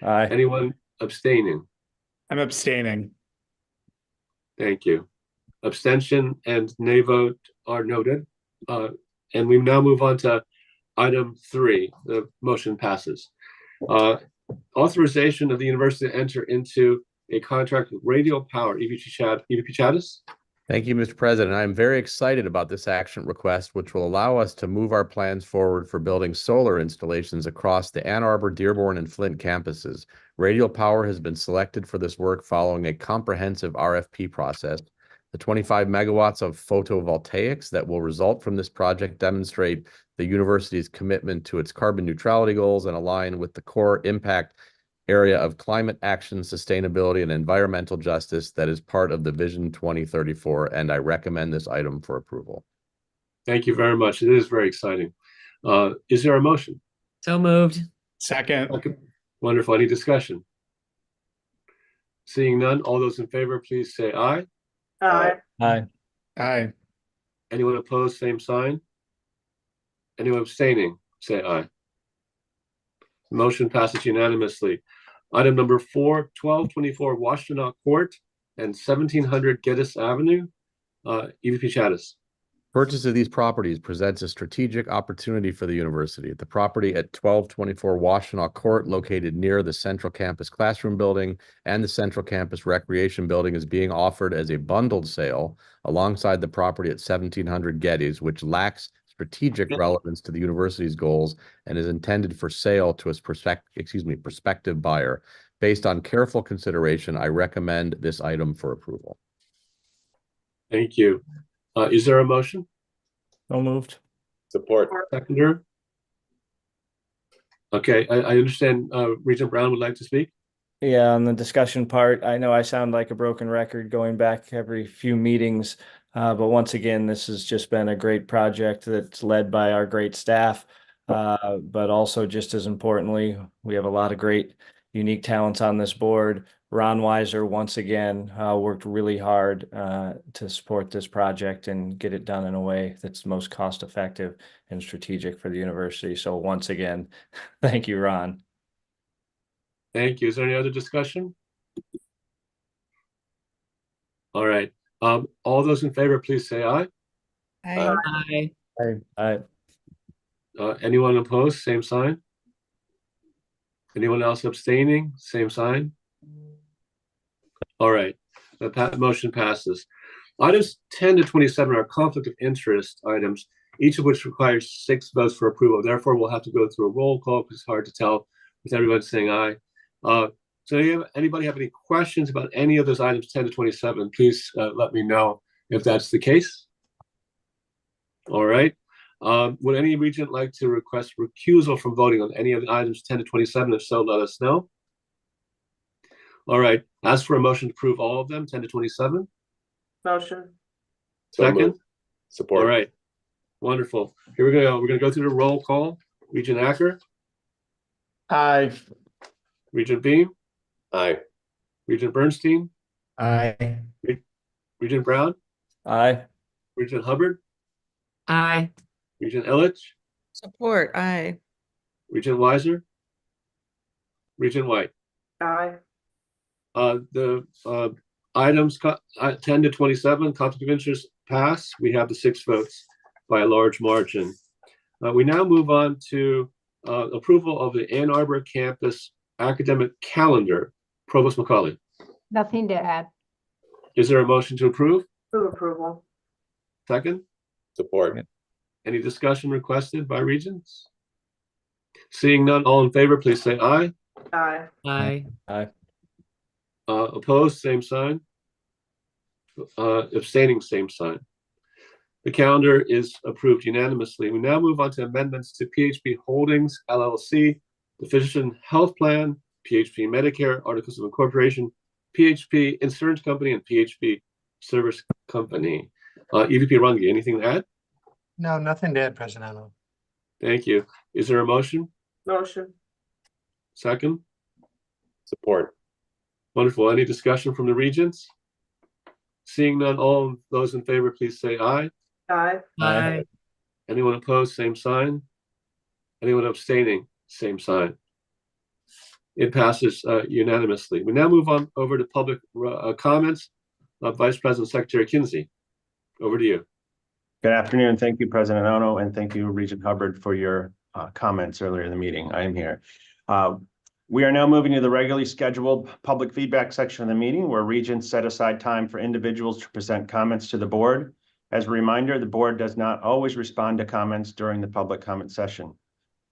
Aye. Anyone abstaining? I'm abstaining. Thank you. Abstention and nay vote are noted. And we now move on to item 3. The motion passes. Authorization of the university to enter into a contract with Radio Power. EVP Chattis. Thank you, Mr. President. I'm very excited about this action request, which will allow us to move our plans forward for building solar installations across the Ann Arbor, Dearborn, and Flint campuses. Radial Power has been selected for this work following a comprehensive RFP process. The 25 megawatts of photovoltaics that will result from this project demonstrate the university's commitment to its carbon neutrality goals and align with the core impact area of climate action, sustainability, and environmental justice that is part of the Vision 2034, and I recommend this item for approval. Thank you very much. It is very exciting. Is there a motion? So moved. Second. Okay. Wonderful. Any discussion? Seeing none, all those in favor, please say aye. Aye. Aye. Aye. Anyone opposed, same sign. Anyone abstaining, say aye. Motion passes unanimously. Item number 4, 1224 Washtenaw Court and 1700 Geddes Avenue. EVP Chattis. Purchase of these properties presents a strategic opportunity for the university. The property at 1224 Washtenaw Court, located near the Central Campus Classroom Building and the Central Campus Recreation Building, is being offered as a bundled sale alongside the property at 1700 Geddes, which lacks strategic relevance to the university's goals and is intended for sale to a prospective buyer. Based on careful consideration, I recommend this item for approval. Thank you. Is there a motion? So moved. Support. Seconder? Okay, I understand Regent Brown would like to speak. Yeah, on the discussion part, I know I sound like a broken record going back every few meetings, but once again, this has just been a great project that's led by our great staff. But also, just as importantly, we have a lot of great, unique talents on this board. Ron Weiser, once again, worked really hard to support this project and get it done in a way that's most cost effective and strategic for the university. So once again, thank you, Ron. Thank you. Is there any other discussion? All right. All those in favor, please say aye. Aye. Aye. Anyone opposed? Same sign. Anyone else abstaining? Same sign. All right. The motion passes. Items 10 to 27 are conflict of interest items, each of which requires 6 votes for approval. Therefore, we'll have to go through a roll call because it's hard to tell with everyone saying aye. So anybody have any questions about any of those items 10 to 27, please let me know if that's the case. All right. Would any regent like to request recusal from voting on any of the items 10 to 27? If so, let us know. All right. Ask for a motion to approve all of them, 10 to 27. Motion. Second. Support. All right. Wonderful. Here we go. We're going to go through the roll call. Regent Acker. Aye. Regent Beam. Aye. Regent Bernstein. Aye. Regent Brown. Aye. Regent Hubbard. Aye. Regent Illich. Support. Aye. Regent Weiser. Regent White. Aye. The items 10 to 27, conflict of interest pass. We have the 6 votes by a large margin. We now move on to approval of the Ann Arbor campus academic calendar. Provost McCauley. Nothing to add. Is there a motion to approve? Move approval. Second. Support. Any discussion requested by regents? Seeing none, all in favor, please say aye. Aye. Aye. Aye. Opposed, same sign. Abstaining, same sign. The calendar is approved unanimously. We now move on to amendments to PHP Holdings, LLC, the Physician Health Plan, PHP Medicare, Articles of Incorporation, PHP Insurance Company, and PHP Service Company. EVP Runge, anything to add? No, nothing to add, President Ono. Thank you. Is there a motion? Motion. Second? Support. Wonderful. Any discussion from the regents? Seeing none, all those in favor, please say aye. Aye. Aye. Anyone opposed, same sign. Anyone abstaining, same sign. It passes unanimously. We now move on over to public comments. Vice President Secretary Kinsey, over to you. Good afternoon. Thank you, President Ono, and thank you, Regent Hubbard, for your comments earlier in the meeting. I am here. We are now moving to the regularly scheduled public feedback section of the meeting where Regents set aside time for individuals to present comments to the board. As a reminder, the board does not always respond to comments during the public comment session.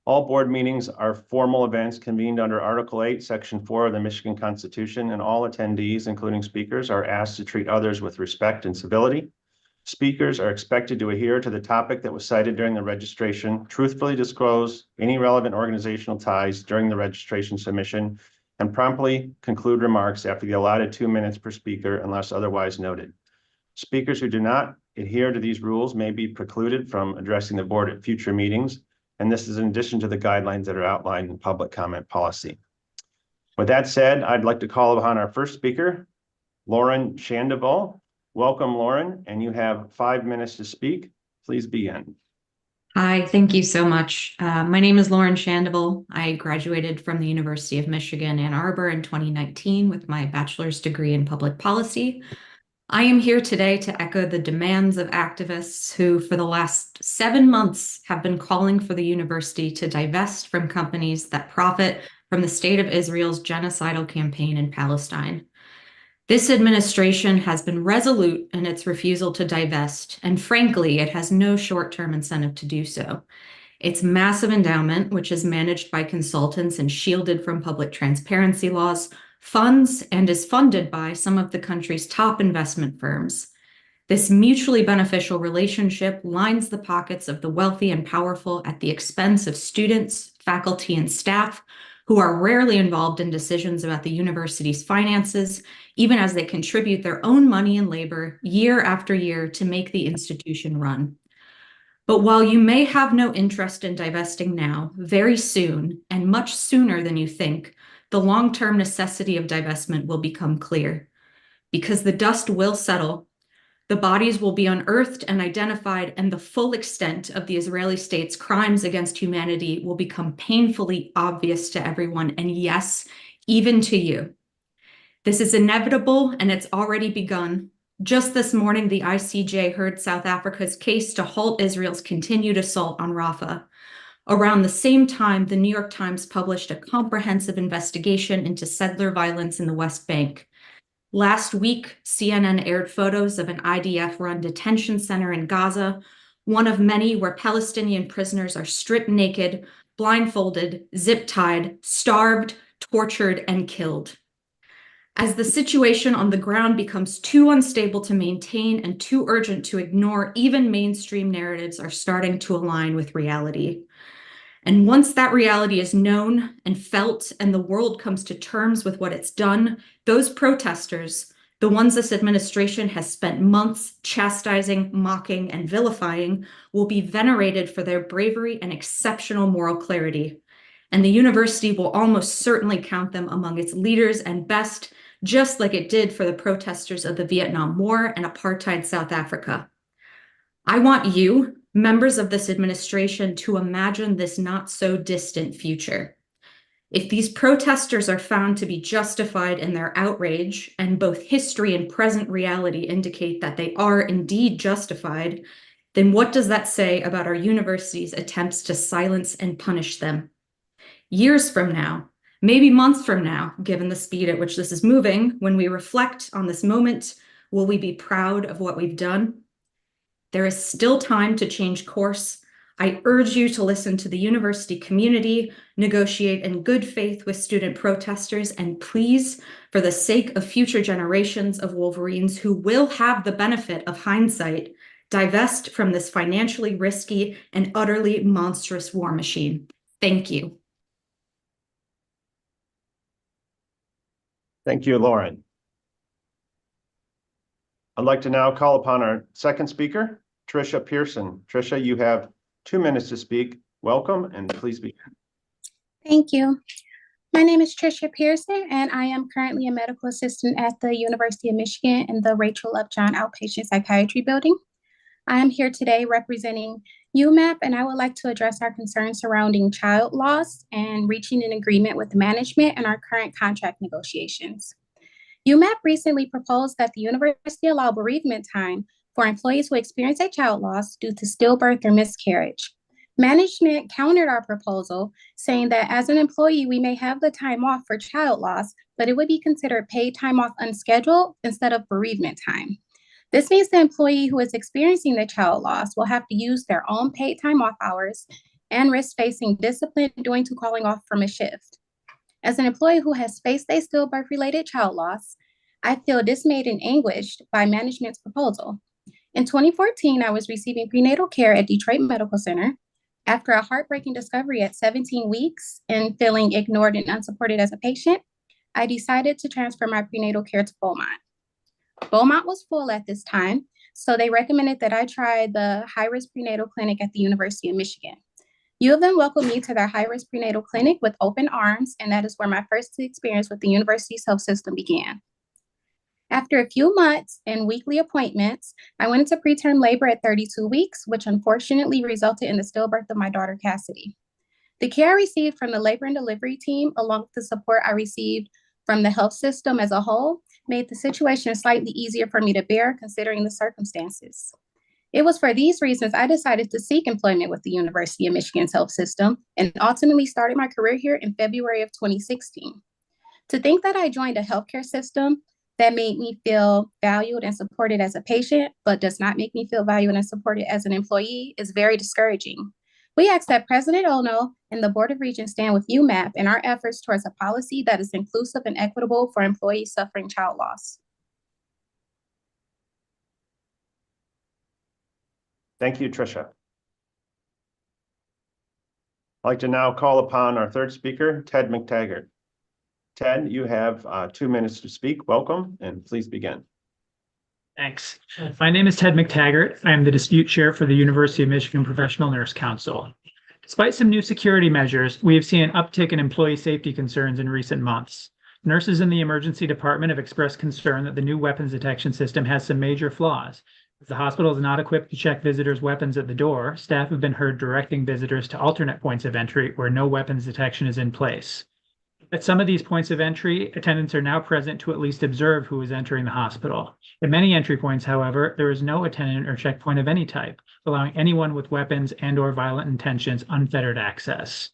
All board meetings are formal events convened under Article 8, Section 4 of the Michigan Constitution, and all attendees, including speakers, are asked to treat others with respect and civility. Speakers are expected to adhere to the topic that was cited during the registration, truthfully disclose any relevant organizational ties during the registration submission, and promptly conclude remarks after the allotted 2 minutes per speaker unless otherwise noted. Speakers who do not adhere to these rules may be precluded from addressing the board at future meetings, and this is in addition to the guidelines that are outlined in public comment policy. With that said, I'd like to call upon our first speaker, Lauren Shandoval. Welcome, Lauren, and you have 5 minutes to speak. Please begin. Hi, thank you so much. My name is Lauren Shandoval. I graduated from the University of Michigan, Ann Arbor in 2019 with my bachelor's degree in public policy. I am here today to echo the demands of activists who, for the last 7 months, have been calling for the university to divest from companies that profit from the state of Israel's genocidal campaign in Palestine. This administration has been resolute in its refusal to divest, and frankly, it has no short-term incentive to do so. Its massive endowment, which is managed by consultants and shielded from public transparency laws, funds and is funded by some of the country's top investment firms. This mutually beneficial relationship lines the pockets of the wealthy and powerful at the expense of students, faculty, and staff who are rarely involved in decisions about the university's finances, even as they contribute their own money and labor year after year to make the institution run. But while you may have no interest in divesting now, very soon, and much sooner than you think, the long-term necessity of divestment will become clear. Because the dust will settle, the bodies will be unearthed and identified, and the full extent of the Israeli state's crimes against humanity will become painfully obvious to everyone, and yes, even to you. This is inevitable, and it's already begun. Just this morning, the ICJ heard South Africa's case to halt Israel's continued assault on Rafah. Around the same time, the New York Times published a comprehensive investigation into settler violence in the West Bank. Last week, CNN aired photos of an IDF-run detention center in Gaza, one of many where Palestinian prisoners are stripped naked, blindfolded, zip-tied, starved, tortured, and killed. As the situation on the ground becomes too unstable to maintain and too urgent to ignore, even mainstream narratives are starting to align with reality. And once that reality is known and felt and the world comes to terms with what it's done, those protesters, the ones this administration has spent months chastising, mocking, and vilifying, will be venerated for their bravery and exceptional moral clarity. And the university will almost certainly count them among its leaders and best, just like it did for the protesters of the Vietnam War and apartheid South Africa. I want you, members of this administration, to imagine this not so distant future. If these protesters are found to be justified in their outrage, and both history and present reality indicate that they are indeed justified, then what does that say about our university's attempts to silence and punish them? Years from now, maybe months from now, given the speed at which this is moving, when we reflect on this moment, will we be proud of what we've done? There is still time to change course. I urge you to listen to the university community, negotiate in good faith with student protesters, and please, for the sake of future generations of Wolverines who will have the benefit of hindsight, divest from this financially risky and utterly monstrous war machine. Thank you. Thank you, Lauren. I'd like to now call upon our second speaker, Tricia Pearson. Tricia, you have 2 minutes to speak. Welcome, and please begin. Thank you. My name is Tricia Pearson, and I am currently a medical assistant at the University of Michigan in the Rachel Upjohn Outpatient Psychiatry Building. I am here today representing UMAP, and I would like to address our concerns surrounding child loss and reaching an agreement with management in our current contract negotiations. UMAP recently proposed that the university allow bereavement time for employees who experience a child loss due to stillbirth or miscarriage. Management countered our proposal, saying that as an employee, we may have the time off for child loss, but it would be considered paid time off unscheduled instead of bereavement time. This means the employee who is experiencing the child loss will have to use their own paid time off hours and risk facing discipline due to calling off from a shift. As an employee who has faced a stillbirth-related child loss, I feel dismayed and anguished by management's proposal. In 2014, I was receiving prenatal care at Detroit Medical Center. After a heartbreaking discovery at 17 weeks and feeling ignored and unsupported as a patient, I decided to transfer my prenatal care to Beaumont. Beaumont was full at this time, so they recommended that I try the high-risk prenatal clinic at the University of Michigan. U of M welcomed me to their high-risk prenatal clinic with open arms, and that is where my first experience with the university's health system began. After a few months and weekly appointments, I went into preterm labor at 32 weeks, which unfortunately resulted in the stillbirth of my daughter, Cassidy. The care I received from the labor and delivery team, along with the support I received from the health system as a whole, made the situation slightly easier for me to bear considering the circumstances. It was for these reasons I decided to seek employment with the University of Michigan's health system and ultimately started my career here in February of 2016. To think that I joined a healthcare system that made me feel valued and supported as a patient, but does not make me feel valued and supported as an employee is very discouraging. We ask that President Ono and the Board of Regents stand with UMAP in our efforts towards a policy that is inclusive and equitable for employees suffering child loss. Thank you, Tricia. I'd like to now call upon our third speaker, Ted McTaggart. Ted, you have 2 minutes to speak. Welcome, and please begin. Thanks. My name is Ted McTaggart. I am the dispute chair for the University of Michigan Professional Nurse Council. Despite some new security measures, we have seen an uptick in employee safety concerns in recent months. Nurses in the emergency department have expressed concern that the new weapons detection system has some major flaws. If the hospital is not equipped to check visitors' weapons at the door, staff have been heard directing visitors to alternate points of entry where no weapons detection is in place. At some of these points of entry, attendants are now present to at least observe who is entering the hospital. At many entry points, however, there is no attendant or checkpoint of any type, allowing anyone with weapons and/or violent intentions unfettered access.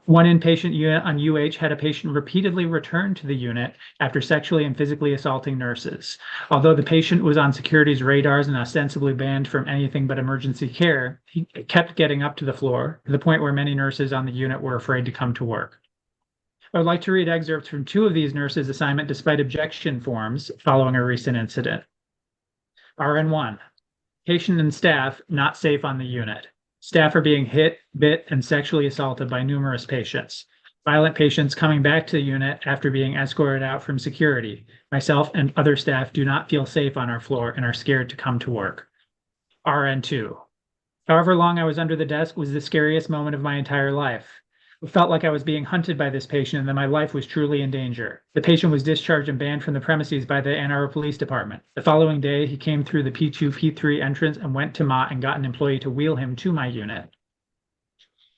One inpatient unit on UH had a patient repeatedly return to the unit after sexually and physically assaulting nurses. Although the patient was on security's radars and ostensibly banned from anything but emergency care, he kept getting up to the floor, to the point where many nurses on the unit were afraid to come to work. I would like to read excerpts from 2 of these nurses' assignment despite objection forms following a recent incident. RN1, patient and staff not safe on the unit. Staff are being hit, bit, and sexually assaulted by numerous patients. Violent patients coming back to the unit after being escorted out from security. Myself and other staff do not feel safe on our floor and are scared to come to work. RN2, however long I was under the desk was the scariest moment of my entire life. It felt like I was being hunted by this patient and that my life was truly in danger. The patient was discharged and banned from the premises by the Ann Arbor Police Department. The following day, he came through the P2, P3 entrance and went to MOT and got an employee to wheel him to my unit.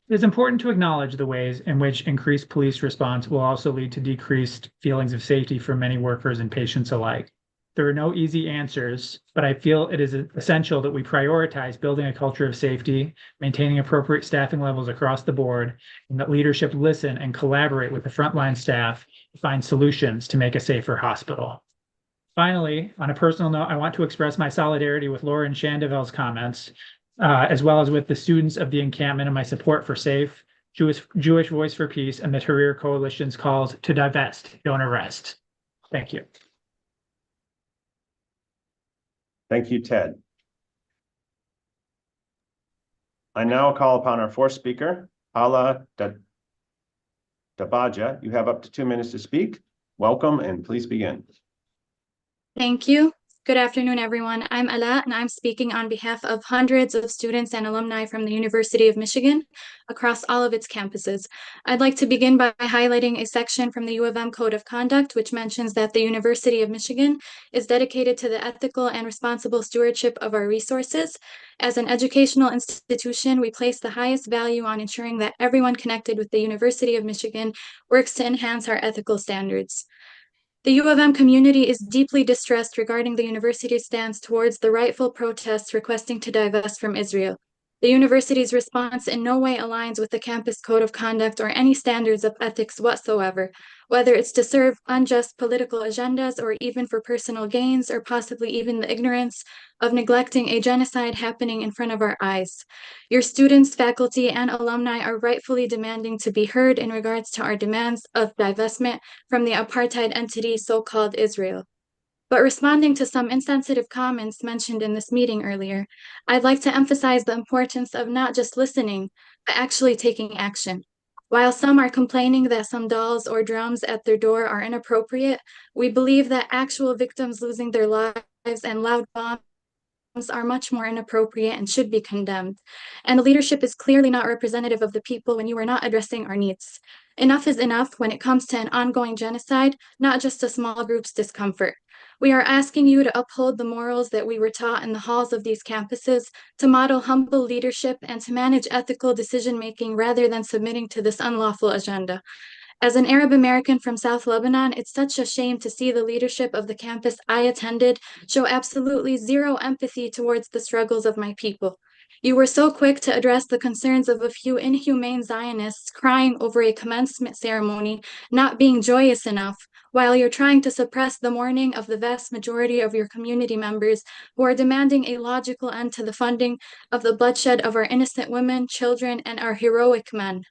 It is important to acknowledge the ways in which increased police response will also lead to decreased feelings of safety for many workers and patients alike. There are no easy answers, but I feel it is essential that we prioritize building a culture of safety, maintaining appropriate staffing levels across the board, and that leadership listen and collaborate with the frontline staff to find solutions to make a safer hospital. Finally, on a personal note, I want to express my solidarity with Lauren Shandavel's comments, as well as with the students of the encampment and my support for SAFE, Jewish Voice for Peace, and the Tahrir Coalition's calls to divest, don't arrest. Thank you. Thank you, Ted. I now call upon our fourth speaker, Ala Dabaja. You have up to 2 minutes to speak. Welcome, and please begin. Thank you. Good afternoon, everyone. I'm Ala, and I'm speaking on behalf of hundreds of students and alumni from the University of Michigan across all of its campuses. I'd like to begin by highlighting a section from the U of M Code of Conduct, which mentions that the University of Michigan is dedicated to the ethical and responsible stewardship of our resources. As an educational institution, we place the highest value on ensuring that everyone connected with the University of Michigan works to enhance our ethical standards. The U of M community is deeply distressed regarding the university's stance towards the rightful protests requesting to divest from Israel. The university's response in no way aligns with the campus code of conduct or any standards of ethics whatsoever, whether it's to serve unjust political agendas or even for personal gains or possibly even the ignorance of neglecting a genocide happening in front of our eyes. Your students, faculty, and alumni are rightfully demanding to be heard in regards to our demands of divestment from the apartheid entity so-called Israel. But responding to some insensitive comments mentioned in this meeting earlier, I'd like to emphasize the importance of not just listening, but actually taking action. While some are complaining that some dolls or drums at their door are inappropriate, we believe that actual victims losing their lives and loud bombs are much more inappropriate and should be condemned. And the leadership is clearly not representative of the people when you are not addressing our needs. Enough is enough when it comes to an ongoing genocide, not just a small group's discomfort. We are asking you to uphold the morals that we were taught in the halls of these campuses, to model humble leadership, and to manage ethical decision-making rather than submitting to this unlawful agenda. As an Arab American from South Lebanon, it's such a shame to see the leadership of the campus I attended show absolutely zero empathy towards the struggles of my people. You were so quick to address the concerns of a few inhumane Zionists crying over a commencement ceremony not being joyous enough, while you're trying to suppress the mourning of the vast majority of your community members who are demanding a logical end to the funding of the bloodshed of our innocent women, children, and our heroic men.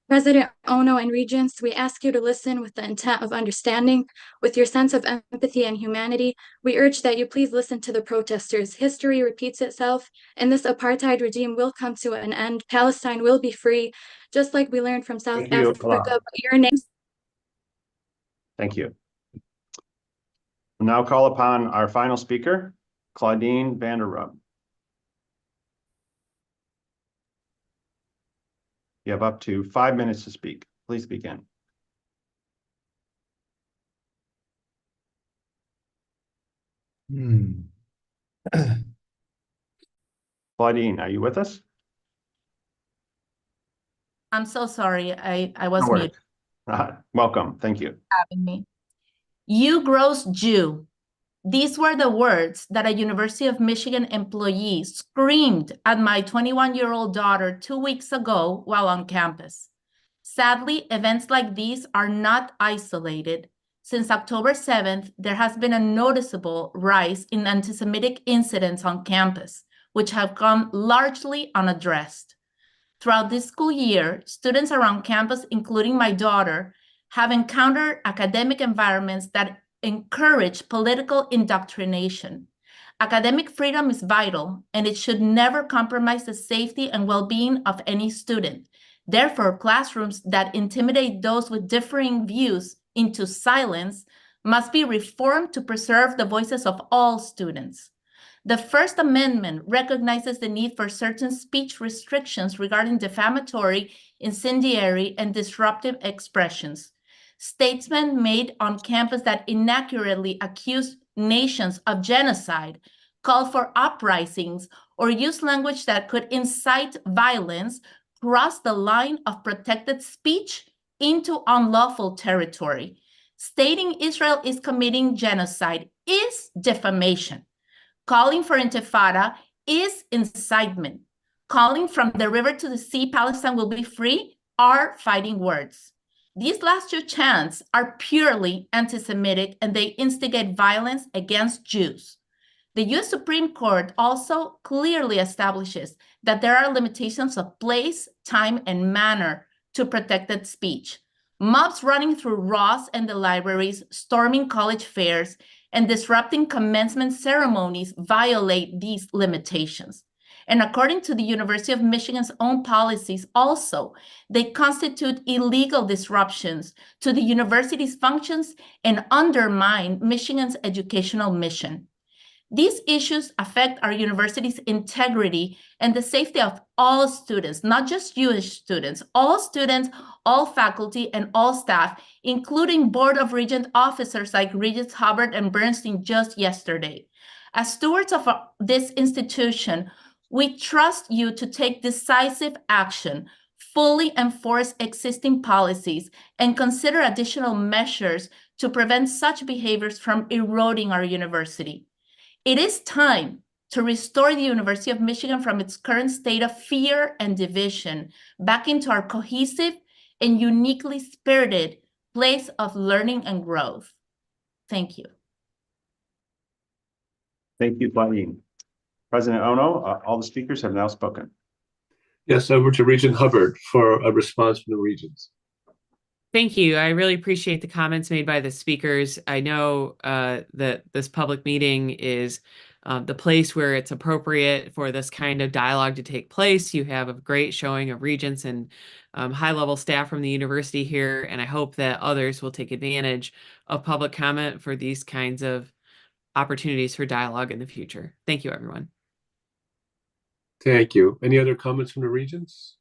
President Ono and Regents, we ask you to listen with the intent of understanding. With your sense of empathy and humanity, we urge that you please listen to the protesters. History repeats itself, and this apartheid regime will come to an end. Palestine will be free, just like we learned from South Africa. But your name. Thank you. We'll now call upon our final speaker, Claudine Vanderrub. You have up to 5 minutes to speak. Please begin. Claudine, are you with us? I'm so sorry. I was No worries. muted. Welcome. Thank you. Having me. You gross Jew. These were the words that a University of Michigan employee screamed at my 21-year-old daughter 2 weeks ago while on campus. Sadly, events like these are not isolated. Since October 7th, there has been a noticeable rise in anti-Semitic incidents on campus, which have gone largely unaddressed. Throughout this school year, students around campus, including my daughter, have encountered academic environments that encourage political indoctrination. Academic freedom is vital, and it should never compromise the safety and well-being of any student. Therefore, classrooms that intimidate those with differing views into silence must be reformed to preserve the voices of all students. The First Amendment recognizes the need for certain speech restrictions regarding defamatory, incendiary, and disruptive expressions. Statements made on campus that inaccurately accuse nations of genocide, call for uprisings, or use language that could incite violence cross the line of protected speech into unlawful territory. Stating Israel is committing genocide is defamation. Calling for intifada is incitement. Calling from the river to the sea, Palestine will be free, are fighting words. These last two chants are purely anti-Semitic, and they instigate violence against Jews. The U.S. Supreme Court also clearly establishes that there are limitations of place, time, and manner to protected speech. Mobs running through Ross and the libraries, storming college fairs, and disrupting commencement ceremonies violate these limitations. And according to the University of Michigan's own policies also, they constitute illegal disruptions to the university's functions and undermine Michigan's educational mission. These issues affect our university's integrity and the safety of all students, not just Jewish students, all faculty, and all staff, including Board of Regent officers like Regents Hubbard and Bernstein just yesterday. As stewards of this institution, we trust you to take decisive action, fully enforce existing policies, and consider additional measures to prevent such behaviors from eroding our university. It is time to restore the University of Michigan from its current state of fear and division back into our cohesive and uniquely spirited place of learning and growth. Thank you. Thank you, Flavine. President Ono, all the speakers have now spoken. Yes, over to Regent Hubbard for a response from the Regents. Thank you. I really appreciate the comments made by the speakers. I know that this public meeting is the place where it's appropriate for this kind of dialogue to take place. You have a great showing of Regents and high-level staff from the university here, and I hope that others will take advantage of public comment for these kinds of opportunities for dialogue in the future. Thank you, everyone. Thank you. Any other comments from the Regents?